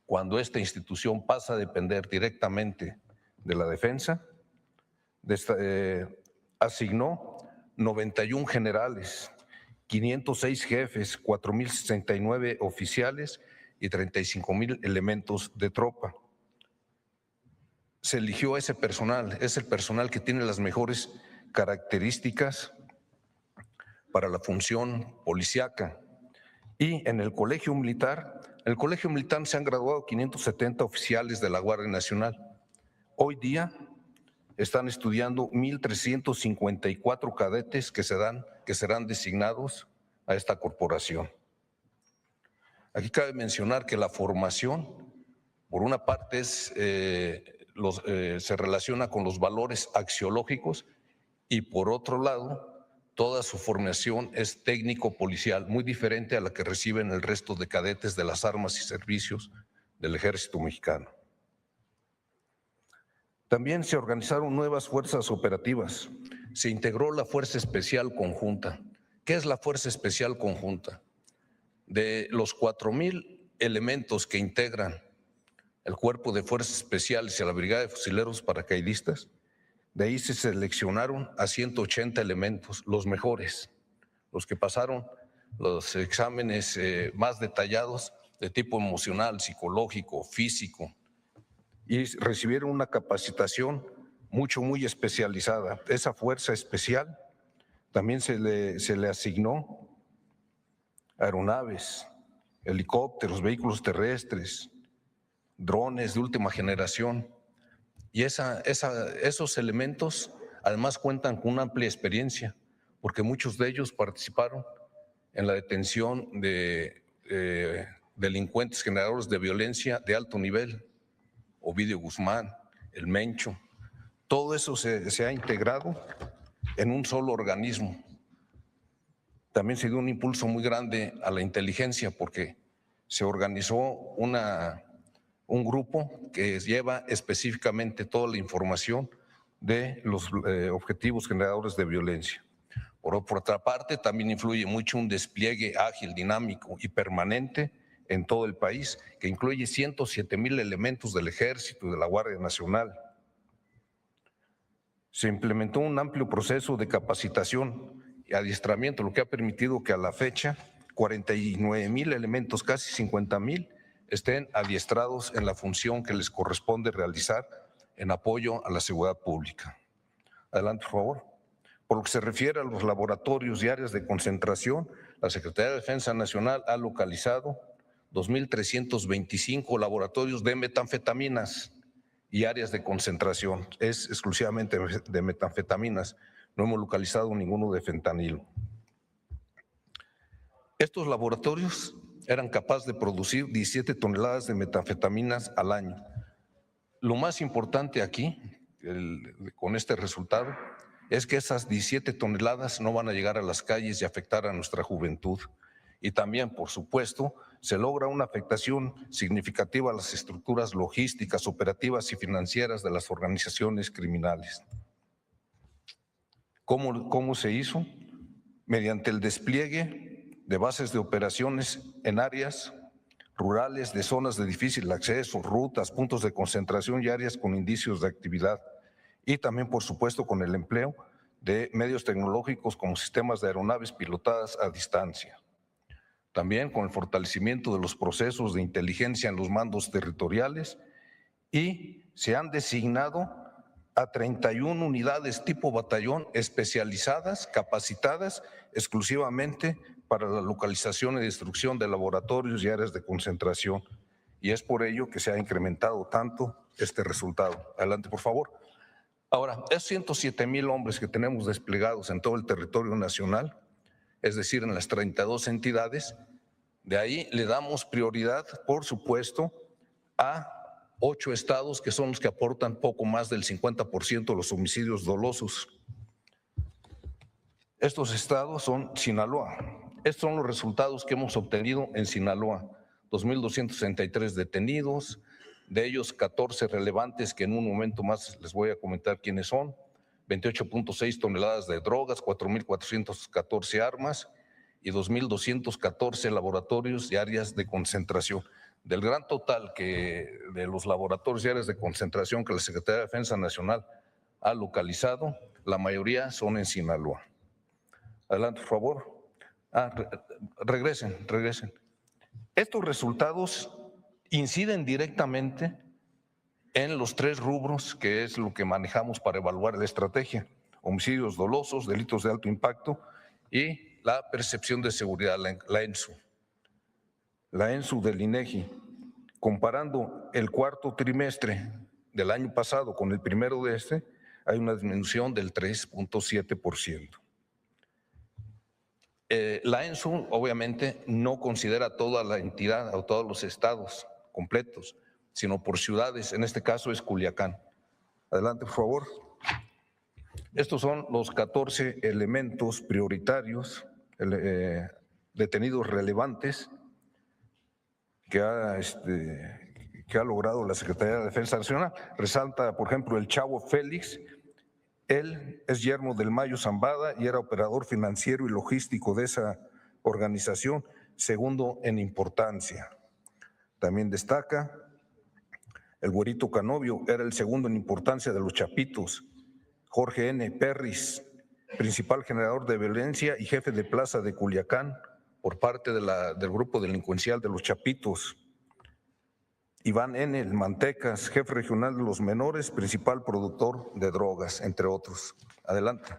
cuando esta institución pasa a depender directamente de la defensa, asignó 91 generales, 506 jefes, 4.069 oficiales y 35,000 elementos de tropa. Se eligió ese personal, es el personal que tiene las mejores características para la función policíaca. Y en el Colegio Militar se han graduado 570 oficiales de la Guardia Nacional. Hoy día están estudiando 1.354 cadetes que serán designados a esta corporación. Aquí cabe mencionar que la formación, por una parte, se relaciona con los valores axiológicos y por otro lado, toda su formación es técnico-policial, muy diferente a la que reciben el resto de cadetes de las armas y servicios del Ejército Mexicano. También se organizaron nuevas fuerzas operativas. Se integró la Fuerza Especial Conjunta. ¿Qué es la Fuerza Especial Conjunta? De los 4,000 elementos que integran el Cuerpo de Fuerzas Especiales y a la Brigada de Fusileros Paracaidistas, de ahí se seleccionaron a 180 elementos, los mejores, los que pasaron los exámenes más detallados de tipo emocional, psicológico, físico, y recibieron una capacitación muy especializada. Esa fuerza especial también se le asignó aeronaves, helicópteros, vehículos terrestres, drones de última generación. Y esos elementos además cuentan con una amplia experiencia, porque muchos de ellos participaron en la detención de delincuentes generadores de violencia de alto nivel, Ovidio Guzmán, el Mencho. Todo eso se ha integrado en un solo organismo. También se dio un impulso muy grande a la inteligencia porque se organizó un grupo que lleva específicamente toda la información de los objetivos generadores de violencia. Por otra parte, también influye mucho un despliegue ágil, dinámico y permanente en todo el país, que incluye 107,000 elementos del Ejército y de la Guardia Nacional. Se implementó un amplio proceso de capacitación y adiestramiento, lo que ha permitido que a la fecha 49,000 elementos, casi 50,000, estén adiestrados en la función que les corresponde realizar en apoyo a la seguridad pública. Adelante, por favor. Por lo que se refiere a los laboratorios y áreas de concentración, la Secretaría de Defensa Nacional ha localizado 2,325 laboratorios de metanfetaminas y áreas de concentración. Es exclusivamente de metanfetaminas. No hemos localizado ninguno de fentanilo. Estos laboratorios eran capaces de producir 17 toneladas de metanfetaminas al año. Lo más importante aquí, con este resultado, es que esas 17 toneladas no van a llegar a las calles y afectar a nuestra juventud. Y también, por supuesto, se logra una afectación significativa a las estructuras logísticas, operativas y financieras de las organizaciones criminales. ¿Cómo se hizo? Mediante el despliegue de bases de operaciones en áreas rurales, de zonas de difícil acceso, rutas, puntos de concentración y áreas con indicios de actividad. Y también, por supuesto, con el empleo de medios tecnológicos como sistemas de aeronaves pilotadas a distancia. También con el fortalecimiento de los procesos de inteligencia en los mandos territoriales, y se han designado a 31 unidades tipo batallón especializadas, capacitadas exclusivamente para la localización y destrucción de laboratorios y áreas de concentración. Y es por ello que se ha incrementado tanto este resultado. Adelante, por favor. Ahora, esos 107,000 hombres que tenemos desplegados en todo el territorio nacional, es decir, en las 32 entidades, de ahí le damos prioridad, por supuesto, a 8 estados que son los que aportan poco más del 50% de los homicidios dolosos. Estos estados son Sinaloa. Estos son los resultados que hemos obtenido en Sinaloa. 2,263 detenidos, de ellos 14 relevantes que en un momento más les voy a comentar quiénes son, 28,6 toneladas de drogas, 4,414 armas y 2,214 laboratorios y áreas de concentración. Del gran total de los laboratorios y áreas de concentración que la Secretaría de Defensa Nacional ha localizado, la mayoría son en Sinaloa. Adelante, por favor. Regresen. Estos resultados inciden directamente en los 3 rubros que es lo que manejamos para evaluar la estrategia: homicidios dolosos, delitos de alto impacto y la percepción de seguridad, la ENSU. La ENSU del INEGI, comparando el cuarto trimestre del año pasado con el primero de este, hay una disminución del 3,7%. La ENSU obviamente no considera toda la entidad o todos los estados completos, sino por ciudades. En este caso es Culiacán. Adelante, por favor. Estos son los 14 elementos prioritarios, detenidos relevantes que ha logrado la Secretaría de Defensa Nacional. Resalta, por ejemplo, el Chavo Félix. Él es yerno del Mayo Zambada y era operador financiero y logístico de esa organización, segundo en importancia. También destaca el Güerito Canovio, era el segundo en importancia de los Chapitos. Jorge N. Perris, principal generador de violencia y jefe de plaza de Culiacán por parte del grupo delincuencial de los Chapitos. Iván N. el Mantecas, jefe regional de los menores, principal productor de drogas, entre otros. Adelante.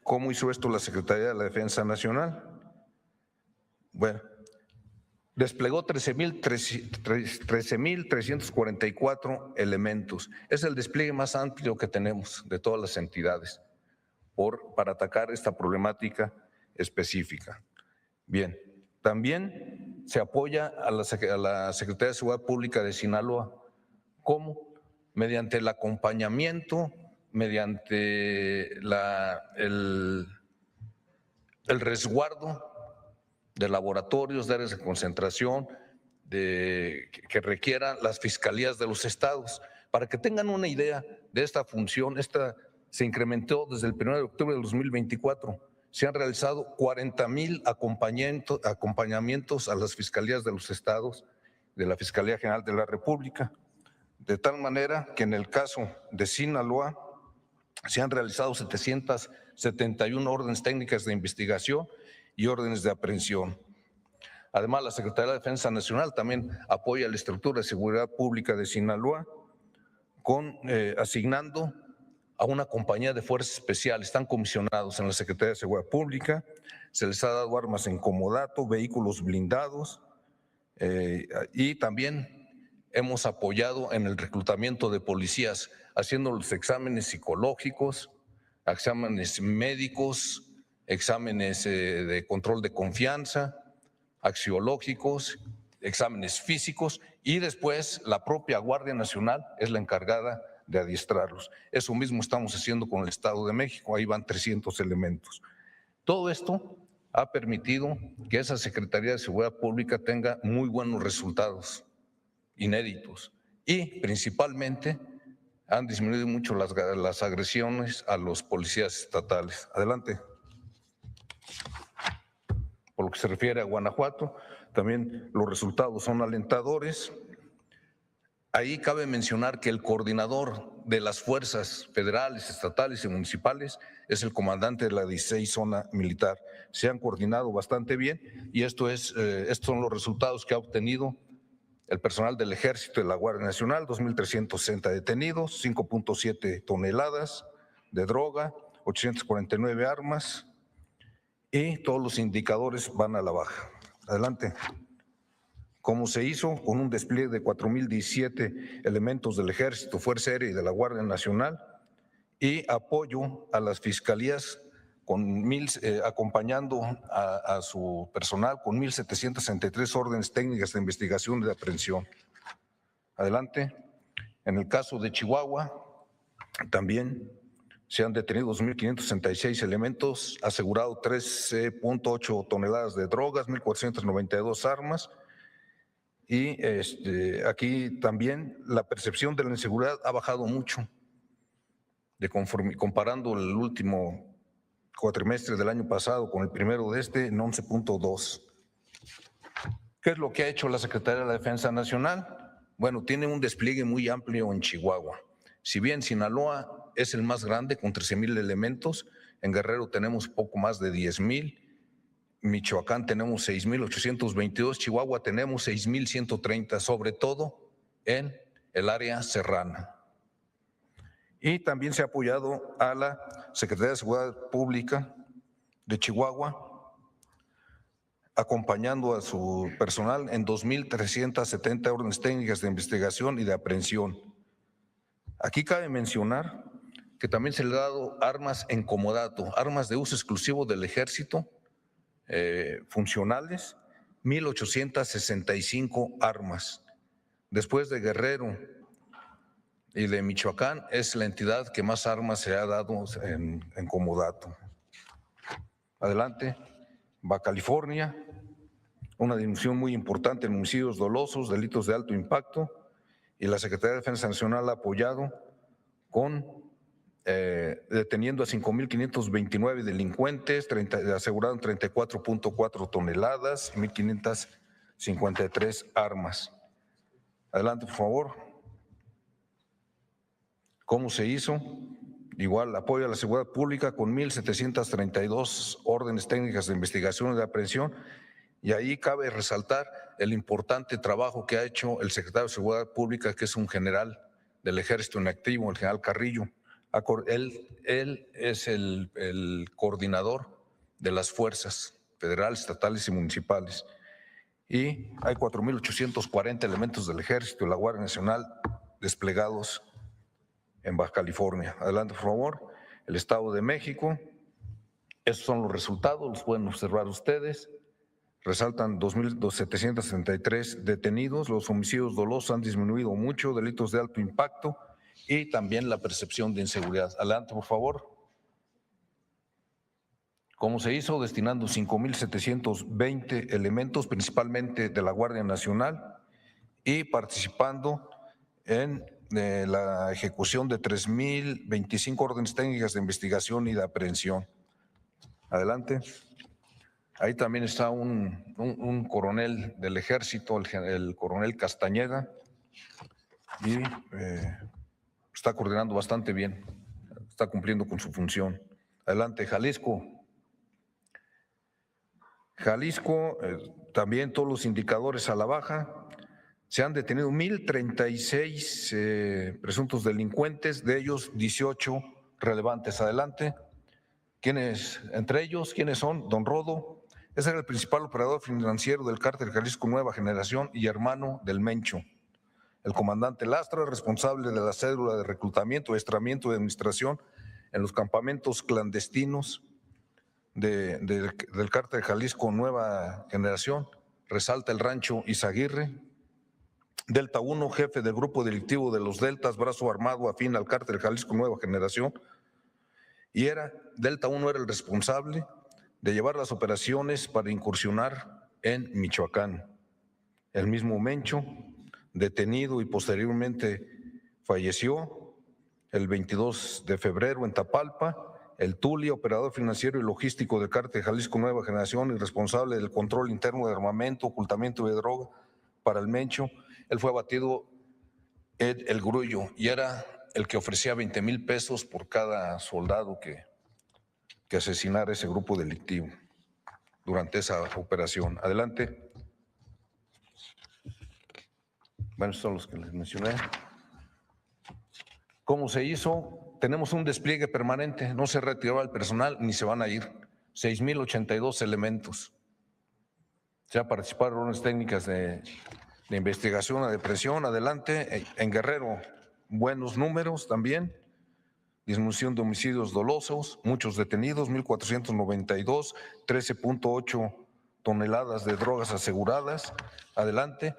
¿Cómo hizo esto la Secretaría de la Defensa Nacional? Bueno, Desplegó 13,344 elementos. Es el despliegue más amplio que tenemos de todas las entidades para atacar esta problemática específica. Bien, también se apoya a la Secretaría de Seguridad Pública de Sinaloa. ¿Cómo? Mediante el acompañamiento, mediante el resguardo de laboratorios, de áreas de concentración, que requieran las fiscalías de los estados. Para que tengan una idea de esta función, esta se incrementó desde el 1 de octubre del 2024. Se han realizado 40,000 acompañamientos a las fiscalías de los estados, de la Fiscalía General de la República, de tal manera que en el caso de Sinaloa se han realizado 771 órdenes técnicas de investigación y órdenes de aprehensión. Además, la Secretaría de Defensa Nacional también apoya la estructura de seguridad pública de Sinaloa asignando a una compañía de fuerzas especiales. Están comisionados en la Secretaría de Seguridad Pública, se les ha dado armas en comodato, vehículos blindados y también hemos apoyado en el reclutamiento de policías, haciendo los exámenes psicológicos, exámenes médicos, exámenes de control de confianza, axiológicos, exámenes físicos y después la propia Guardia Nacional es la encargada de adiestrarlos. Eso mismo estamos haciendo con el Estado de México, ahí van 300 elementos. Todo esto ha permitido que esa Secretaría de Seguridad Pública tenga muy buenos resultados, inéditos, y principalmente han disminuido mucho las agresiones a los policías estatales. Adelante. Por lo que se refiere a Guanajuato, también los resultados son alentadores. Ahí cabe mencionar que el coordinador de las fuerzas federales, estatales y municipales es el comandante de la 16 Zona Militar. Se han coordinado bastante bien y estos son los resultados que ha obtenido el personal del Ejército y de la Guardia Nacional: 2,360 detenidos, 5,7 toneladas de droga, 849 armas y todos los indicadores van a la baja. Adelante. Como se hizo con un despliegue de 4,017 elementos del Ejército, Fuerza Aérea y de la Guardia Nacional y apoyo a las fiscalías acompañando a su personal con 1,763 órdenes técnicas de investigación y de aprehensión. Adelante. En el caso de Chihuahua, también se han detenido 2,566 elementos, asegurado 13,8 toneladas de drogas, 1,492 armas. Y aquí también la percepción de la inseguridad ha bajado mucho, comparando el último cuatrimestre del año pasado con el primero de en 11,2. ¿Qué es lo que ha hecho la Secretaría de la Defensa Nacional? Bueno, tiene un despliegue muy amplio en Chihuahua. Si bien Sinaloa es el más grande con 13,000 elementos, en Guerrero tenemos poco más de 10,000, Michoacán tenemos 6,822, Chihuahua tenemos 6,130, sobre todo en el área serrana. Y también se ha apoyado a la Secretaría de Seguridad Pública de Chihuahua, acompañando a su personal en 2,370 órdenes técnicas de investigación y de aprehensión. Aquí cabe mencionar que también se le ha dado armas en comodato, armas de uso exclusivo del Ejército, funcionales, 1,865 armas. Después de Guerrero y de Michoacán, es la entidad que más armas se ha dado en comodato. Adelante. Baja California, una disminución muy importante en homicidios dolosos, delitos de alto impacto, y la Secretaría de Defensa Nacional ha apoyado deteniendo a 5,529 delincuentes, aseguraron 34,4 toneladas, 1,553 armas. Adelante, por favor. ¿Cómo se hizo? Igual, apoyo a la seguridad pública con 1,732 órdenes técnicas de investigación y de aprehensión. Y ahí cabe resaltar el importante trabajo que ha hecho el secretario de Seguridad Pública, que es un general del Ejército en activo, el general Carrillo. Él es el coordinador de las fuerzas federales, estatales y municipales. y hay 4.840 elementos del Ejército y la Guardia Nacional desplegados en Baja California. Adelante, por favor. El Estado de México. Estos son los resultados, los pueden observar ustedes. Resaltan 2.763 detenidos, los homicidios dolosos han disminuido mucho, delitos de alto impacto y también la percepción de inseguridad. Adelante, por favor. ¿Cómo se hizo? Destinando 5.720 elementos, principalmente de la Guardia Nacional, y participando en la ejecución de 3.025 órdenes técnicas de investigación y de aprehensión. Adelante. Ahí también está un coronel del Ejército, el coronel Castañeda, y está coordinando bastante bien, está cumpliendo con su función. Adelante, Jalisco. Jalisco, también todos los indicadores a la baja. Se han detenido 1.036 presuntos delincuentes, de ellos 18 relevantes. Adelante. Entre ellos, ¿quiénes son? Don Rodo. Ese era el principal operador financiero del cártel Jalisco Nueva Generación y hermano del Mencho. El comandante Lastra, responsable de la cédula de reclutamiento, adiestramiento y administración en los campamentos clandestinos del cártel Jalisco Nueva Generación. Resalta el rancho Izaguirre. Delta 1, jefe del grupo delictivo de los Deltas, brazo armado afín al cártel Jalisco Nueva Generación. Y Delta 1 era el responsable de llevar las operaciones para incursionar en Michoacán. El mismo Mencho, detenido y posteriormente falleció el 22 de febrero en Tapalpa. El Tuli, operador financiero y logístico del cártel Jalisco Nueva Generación y responsable del control interno de armamento, ocultamiento de droga para el Mencho. Él fue abatido el Grullo y era el que ofrecía 20,000 pesos por cada soldado que asesinara ese grupo delictivo durante esa operación. Adelante. Bueno, estos son los que les mencioné. ¿Cómo se hizo? Tenemos un despliegue permanente, no se retiró el personal ni se van a ir. 6.082 elementos. Ya participaron órdenes técnicas de investigación, de presión. Adelante. En Guerrero, buenos números también. Disminución de homicidios dolosos, muchos detenidos, 1.492, 13.8 toneladas de drogas aseguradas. Adelante.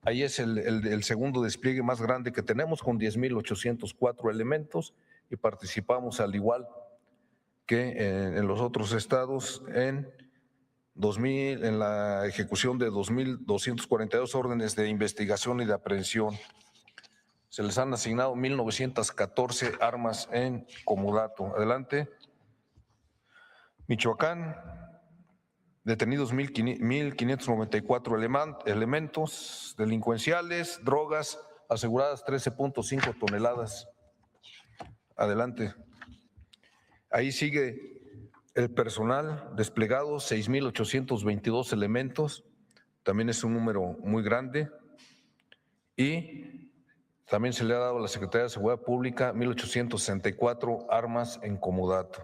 Ahí es el segundo despliegue más grande que tenemos, con 10.804 elementos, y participamos al igual que en los otros estados en la ejecución de 2.242 órdenes de investigación y de aprehensión. Se les han asignado 1.914 armas en comodato. Adelante. Michoacán, detenidos 1.594 elementos delincuenciales, drogas aseguradas 13.5 toneladas. Adelante. Ahí sigue el personal desplegado, 6.822 elementos, también es un número muy grande. Y también se le ha dado a la Secretaría de Seguridad Pública 1.864 armas en comodato.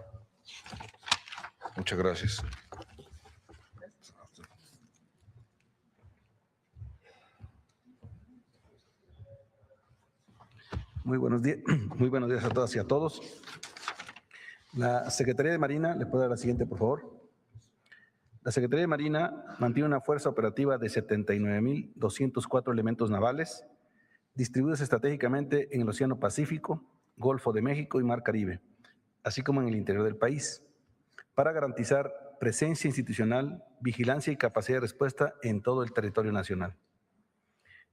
Muchas gracias. Muy buenos días a todas y a todos. La Secretaría de Marina, ¿le puedo dar la siguiente, por favor? La Secretaría de Marina mantiene una fuerza operativa de 79.204 elementos navales, distribuidos estratégicamente en el Océano Pacífico, Golfo de México y Mar Caribe, así como en el interior del país, para garantizar presencia institucional, vigilancia y capacidad de respuesta en todo el territorio nacional.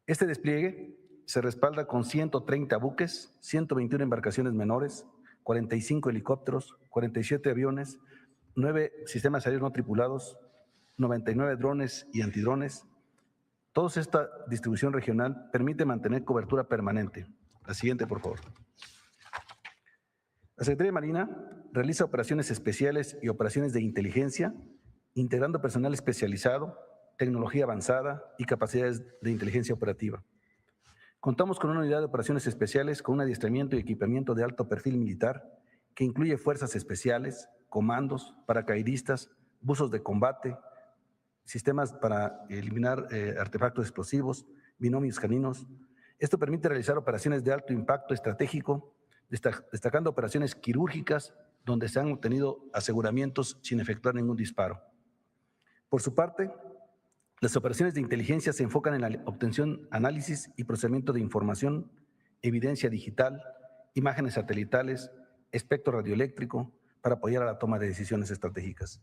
Este despliegue se respalda con 130 buques, 121 embarcaciones menores, 45 helicópteros, 47 aviones, 9 sistemas aéreos no tripulados, 99 drones y antidrones. Toda esta distribución regional permite mantener cobertura permanente. La siguiente, por favor. La Secretaría de Marina realiza operaciones especiales y operaciones de inteligencia, integrando personal especializado, tecnología avanzada y capacidades de inteligencia operativa. Contamos con una unidad de operaciones especiales con un adiestramiento y equipamiento de alto perfil militar que incluye fuerzas especiales, comandos, paracaidistas, buzos de combate, sistemas para eliminar artefactos explosivos, binomios caninos. Esto permite realizar operaciones de alto impacto estratégico, destacando operaciones quirúrgicas donde se han obtenido aseguramientos sin efectuar ningún disparo. Por su parte, las operaciones de inteligencia se enfocan en la obtención, análisis y procesamiento de información, evidencia digital, imágenes satelitales, espectro radioeléctrico, para apoyar a la toma de decisiones estratégicas.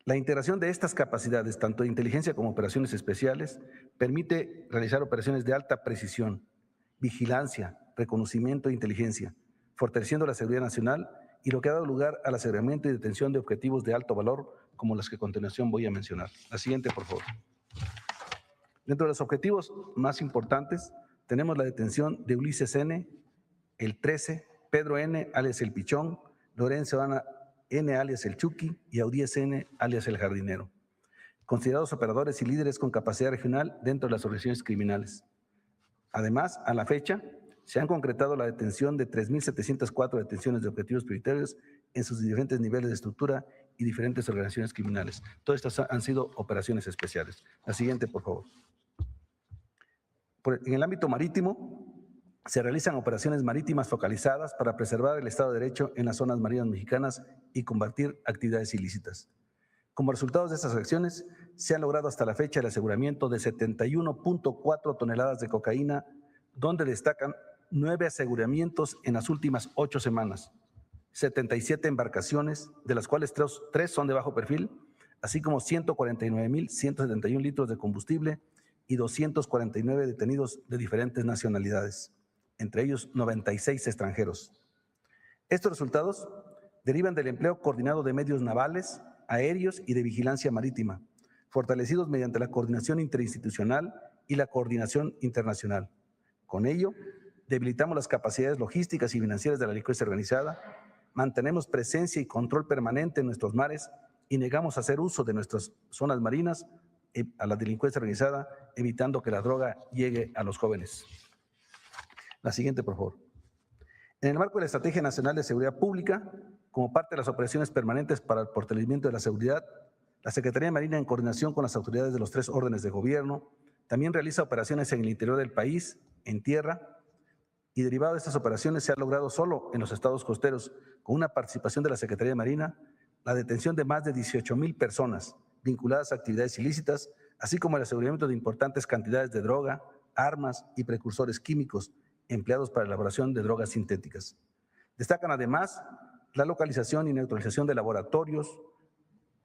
La integración de estas capacidades, tanto de inteligencia como operaciones especiales, permite realizar operaciones de alta precisión, vigilancia, reconocimiento e inteligencia, fortaleciendo la seguridad nacional y lo que ha dado lugar al aseguramiento y detención de objetivos de alto valor, como las que a continuación voy a mencionar. La siguiente, por favor. Dentro de los objetivos más importantes, tenemos la detención de Ulises N., el 13, Pedro N., alias el Pichón, Lorenzo N., alias el Chucky, y Audíez N., alias el Jardinero, considerados operadores y líderes con capacidad regional dentro de las organizaciones criminales. Además, a la fecha, se han concretado la detención de 3.704 detenciones de objetivos prioritarios en sus diferentes niveles de estructura y diferentes organizaciones criminales. Todas estas han sido operaciones especiales. La siguiente, por favor. En el ámbito marítimo, se realizan operaciones marítimas focalizadas para preservar el Estado de Derecho en las zonas marinas mexicanas y combatir actividades ilícitas. Como resultado de estas acciones, se han logrado hasta la fecha el aseguramiento de 71.4 toneladas de cocaína, donde destacan 9 aseguramientos en las últimas 8 semanas, 77 embarcaciones, de las cuales 3 son de bajo perfil, así como 149.171 litros de combustible y 249 detenidos de diferentes nacionalidades, entre ellos 96 extranjeros. Estos resultados derivan del empleo coordinado de medios navales, aéreos y de vigilancia marítima, fortalecidos mediante la coordinación interinstitucional y la coordinación internacional. Con ello, debilitamos las capacidades logísticas y financieras de la delincuencia organizada, mantenemos presencia y control permanente en nuestros mares y negamos hacer uso de nuestras zonas marinas a la delincuencia organizada, evitando que la droga llegue a los jóvenes. La siguiente, por favor. En el marco de la Estrategia Nacional de Seguridad Pública, como parte de las operaciones permanentes para el fortalecimiento de la seguridad, la Secretaría de Marina, en coordinación con las autoridades de los 3 órdenes de gobierno, también realiza operaciones en el interior del país, en tierra, y derivado de estas operaciones se ha logrado solo en los estados costeros, con una participación de la Secretaría de Marina, la detención de más de 18,000 personas vinculadas a actividades ilícitas, así como el aseguramiento de importantes cantidades de droga, armas y precursores químicos empleados para la elaboración de drogas sintéticas. Destacan además la localización y neutralización de laboratorios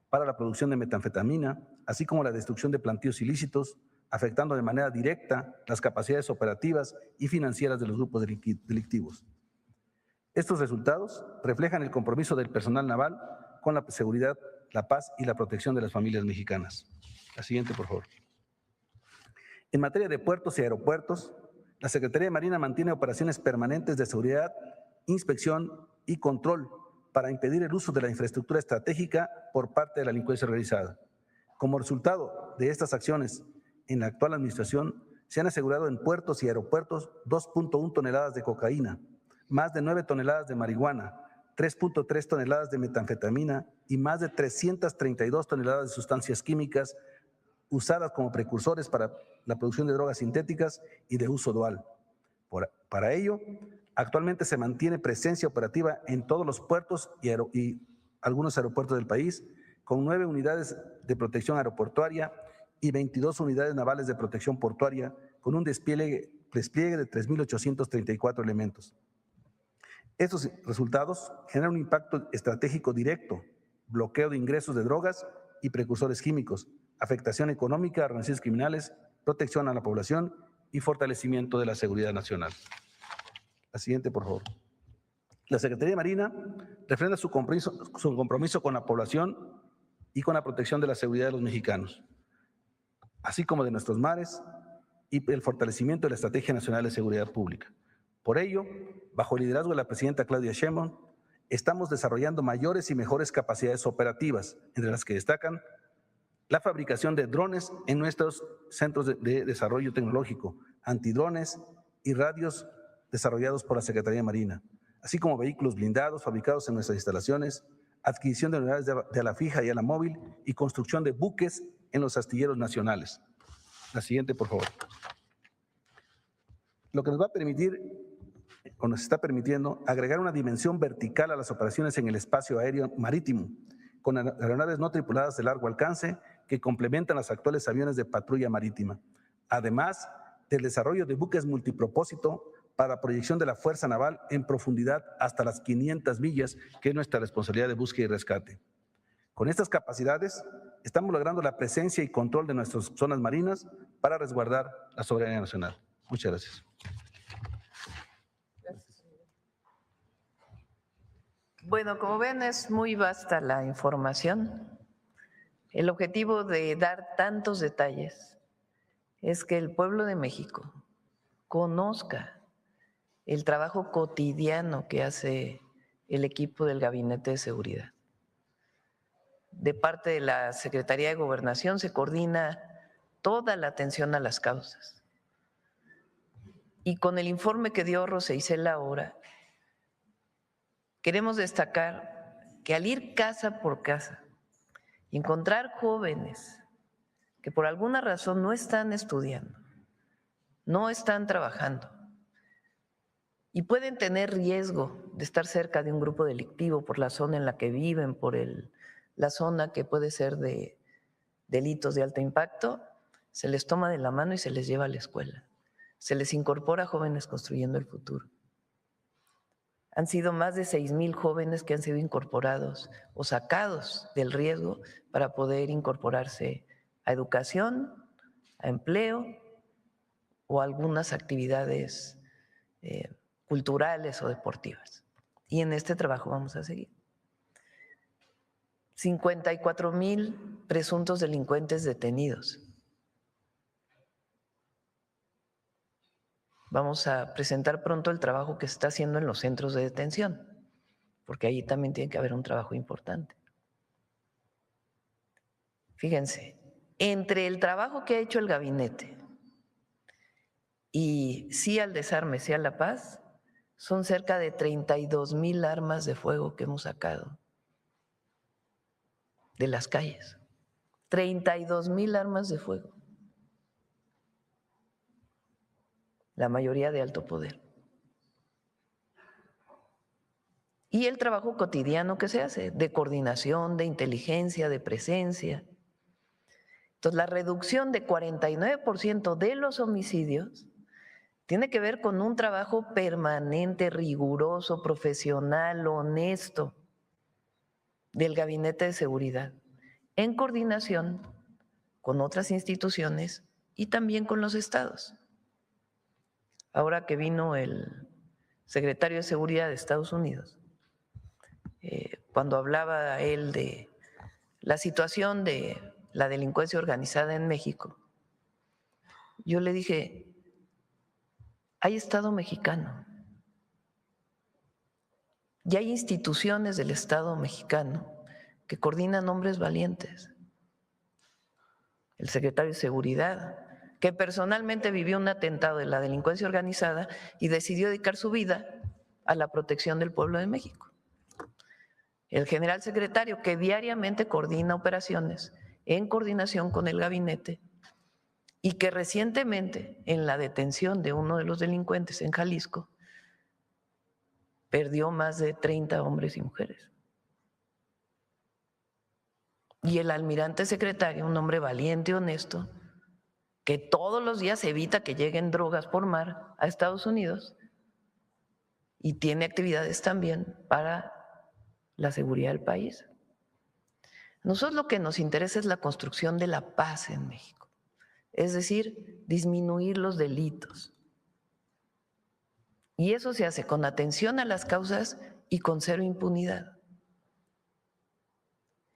para la producción de metanfetamina, así como la destrucción de plantíos ilícitos, afectando de manera directa las capacidades operativas y financieras de los grupos delictivos. Estos resultados reflejan el compromiso del personal naval con la seguridad, la paz y la protección de las familias mexicanas. La siguiente, por favor. En materia de puertos y aeropuertos, la Secretaría de Marina mantiene operaciones permanentes de seguridad, inspección y control para impedir el uso de la infraestructura estratégica por parte de la delincuencia organizada. Como resultado de estas acciones, en la actual administración se han asegurado en puertos y aeropuertos 2.1 toneladas de cocaína, más de 9 toneladas de marihuana, 3.3 toneladas de metanfetamina y más de 332 toneladas de sustancias químicas usadas como precursores para la producción de drogas sintéticas y de uso dual. Para ello, actualmente se mantiene presencia operativa en todos los puertos y algunos aeropuertos del país, con 9 unidades de protección aeroportuaria y 22 unidades navales de protección portuaria, con un despliegue de 3.834 elementos. Estos resultados generan un impacto estratégico directo, bloqueo de ingresos de drogas y precursores químicos, afectación económica a organizaciones criminales, protección a la población y fortalecimiento de la seguridad nacional. La siguiente, por favor. La Secretaría de Marina refrenda su compromiso con la población y con la protección de la seguridad de los mexicanos, así como de nuestros mares, y el fortalecimiento de la Estrategia Nacional de Seguridad Pública. Por ello, bajo el liderazgo de la presidenta Claudia Sheinbaum, estamos desarrollando mayores y mejores capacidades operativas, entre las que destacan la fabricación de drones en nuestros centros de desarrollo tecnológico, antidrones y radios desarrollados por la Secretaría de Marina, así como vehículos blindados fabricados en nuestras instalaciones, adquisición de unidades de ala fija y ala móvil y construcción de buques en los astilleros nacionales. La siguiente, por favor. Lo que nos va a permitir, o nos está permitiendo, agregar una dimensión vertical a las operaciones en el espacio aéreo marítimo, con aeronaves no tripuladas de largo alcance que complementan los actuales aviones de patrulla marítima, además del desarrollo de buques multipropósito para proyección de la Fuerza Naval en profundidad hasta las 500 millas, que es nuestra responsabilidad de búsqueda y rescate. Con estas capacidades, estamos logrando la presencia y control de nuestras zonas marinas para resguardar la soberanía nacional. Muchas gracias. Bueno, como ven, es muy vasta la información. El objetivo de dar tantos detalles es que el pueblo de México conozca el trabajo cotidiano que hace el equipo del Gabinete de Seguridad. De parte de la Secretaría de Gobernación se coordina toda la atención a las causas. Y con el informe que dio Rosa Isela ahora, queremos destacar que al ir casa por casa y encontrar jóvenes que por alguna razón no están estudiando, no están trabajando y pueden tener riesgo de estar cerca de un grupo delictivo por la zona en la que viven, por la zona que puede ser de delitos de alto impacto, se les toma de la mano y se les lleva a la escuela. Se les incorpora a Jóvenes Construyendo el Futuro. Han sido más de 6,000 jóvenes que han sido incorporados o sacados del riesgo para poder incorporarse a educación, a empleo o a algunas actividades culturales o deportivas. Y en este trabajo vamos a seguir. 54,000 presuntos delincuentes detenidos. Vamos a presentar pronto el trabajo que se está haciendo en los centros de detención, porque ahí también tiene que haber un trabajo importante. Fíjense, entre el trabajo que ha hecho el gabinete y sí al desarme, sí a la paz, son cerca de 32,000 armas de fuego que hemos sacado de las calles. 32,000 armas de fuego. La mayoría de alto poder. Y el trabajo cotidiano que se hace, de coordinación, de inteligencia, de presencia. Entonces, la reducción de 49% de los homicidios tiene que ver con un trabajo permanente, riguroso, profesional, honesto del Gabinete de Seguridad, en coordinación con otras instituciones y también con los estados. Ahora que vino el secretario de Seguridad de Estados Unidos, cuando hablaba él de la situación de la delincuencia organizada en México, yo le dije, hay Estado mexicano y hay instituciones del Estado mexicano que coordinan hombres valientes. El secretario de Seguridad, que personalmente vivió un atentado de la delincuencia organizada y decidió dedicar su vida a la protección del pueblo de México. El general secretario, que diariamente coordina operaciones en coordinación con el gabinete y que recientemente, en la detención de uno de los delincuentes en Jalisco, perdió más de 30 hombres y mujeres. Y el almirante secretario, un hombre valiente y honesto, que todos los días evita que lleguen drogas por mar a Estados Unidos y tiene actividades también para la seguridad del país. A nosotros lo que nos interesa es la construcción de la paz en México, es decir, disminuir los delitos. Y eso se hace con atención a las causas y con cero impunidad.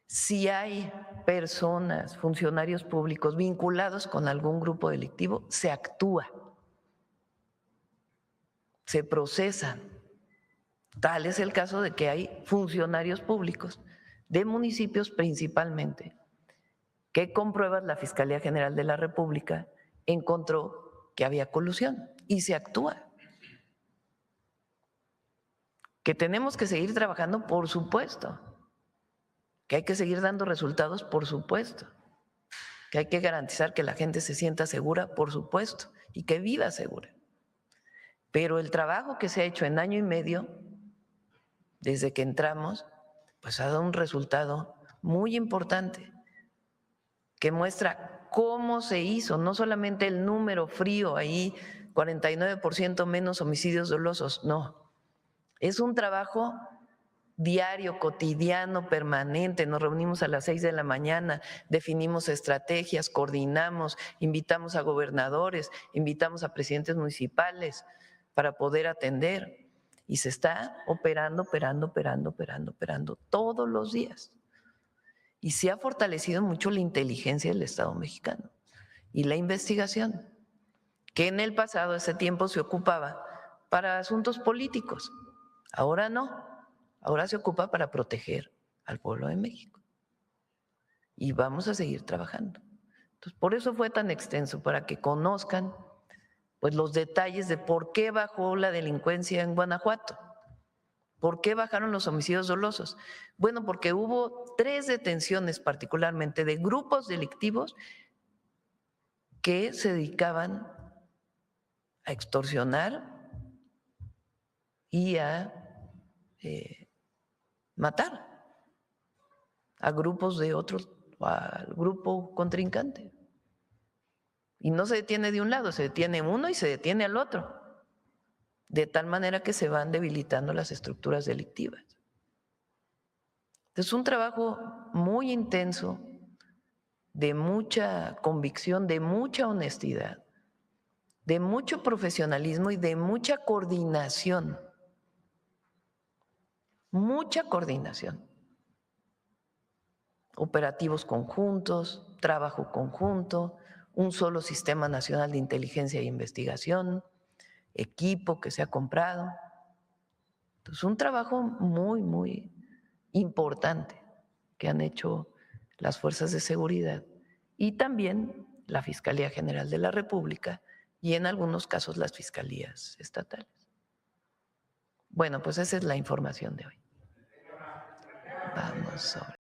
Si hay personas, funcionarios públicos vinculados con algún grupo delictivo, se actúa, se procesan. Tal es el caso de que hay funcionarios públicos de municipios principalmente que con pruebas la Fiscalía General de la República encontró que había colusión y se actúa. Que tenemos que seguir trabajando, por supuesto, Que hay que seguir dando resultados, por supuesto. Que hay que garantizar que la gente se sienta segura, por supuesto, y que viva segura. Pero el trabajo que se ha hecho en año y medio, desde que entramos, pues ha dado un resultado muy importante que muestra cómo se hizo, no solamente el número frío ahí, 49% menos homicidios dolosos, no. Es un trabajo diario, cotidiano, permanente. Nos reunimos a las 6 de la mañana, definimos estrategias, coordinamos, invitamos a gobernadores, invitamos a presidentes municipales para poder atender. Y se está operando todos los días. Y se ha fortalecido mucho la inteligencia del Estado mexicano y la investigación, que en el pasado, ese tiempo, se ocupaba para asuntos políticos. Ahora no, ahora se ocupa para proteger al pueblo de México. Y vamos a seguir trabajando. Entonces, por eso fue tan extenso, para que conozcan pues, los detalles de por qué bajó la delincuencia en Guanajuato. ¿Por qué bajaron los homicidios dolosos? Bueno, porque hubo 3 detenciones particularmente de grupos delictivos que se dedicaban a extorsionar y a matar a grupos de otros, al grupo contrincante. Y no se detiene de un lado, se detiene uno y se detiene al otro, de tal manera que se van debilitando las estructuras delictivas. Es un trabajo muy intenso, de mucha convicción, de mucha honestidad, de mucho profesionalismo y de mucha coordinación. Mucha coordinación. Operativos conjuntos, trabajo conjunto, un solo sistema nacional de inteligencia e investigación, equipo que se ha comprado. Entonces, un trabajo muy, muy importante que han hecho las fuerzas de seguridad y también la Fiscalía General de la República y en algunos casos las fiscalías estatales. Bueno, pues esa es la información de hoy. Vamos sobre.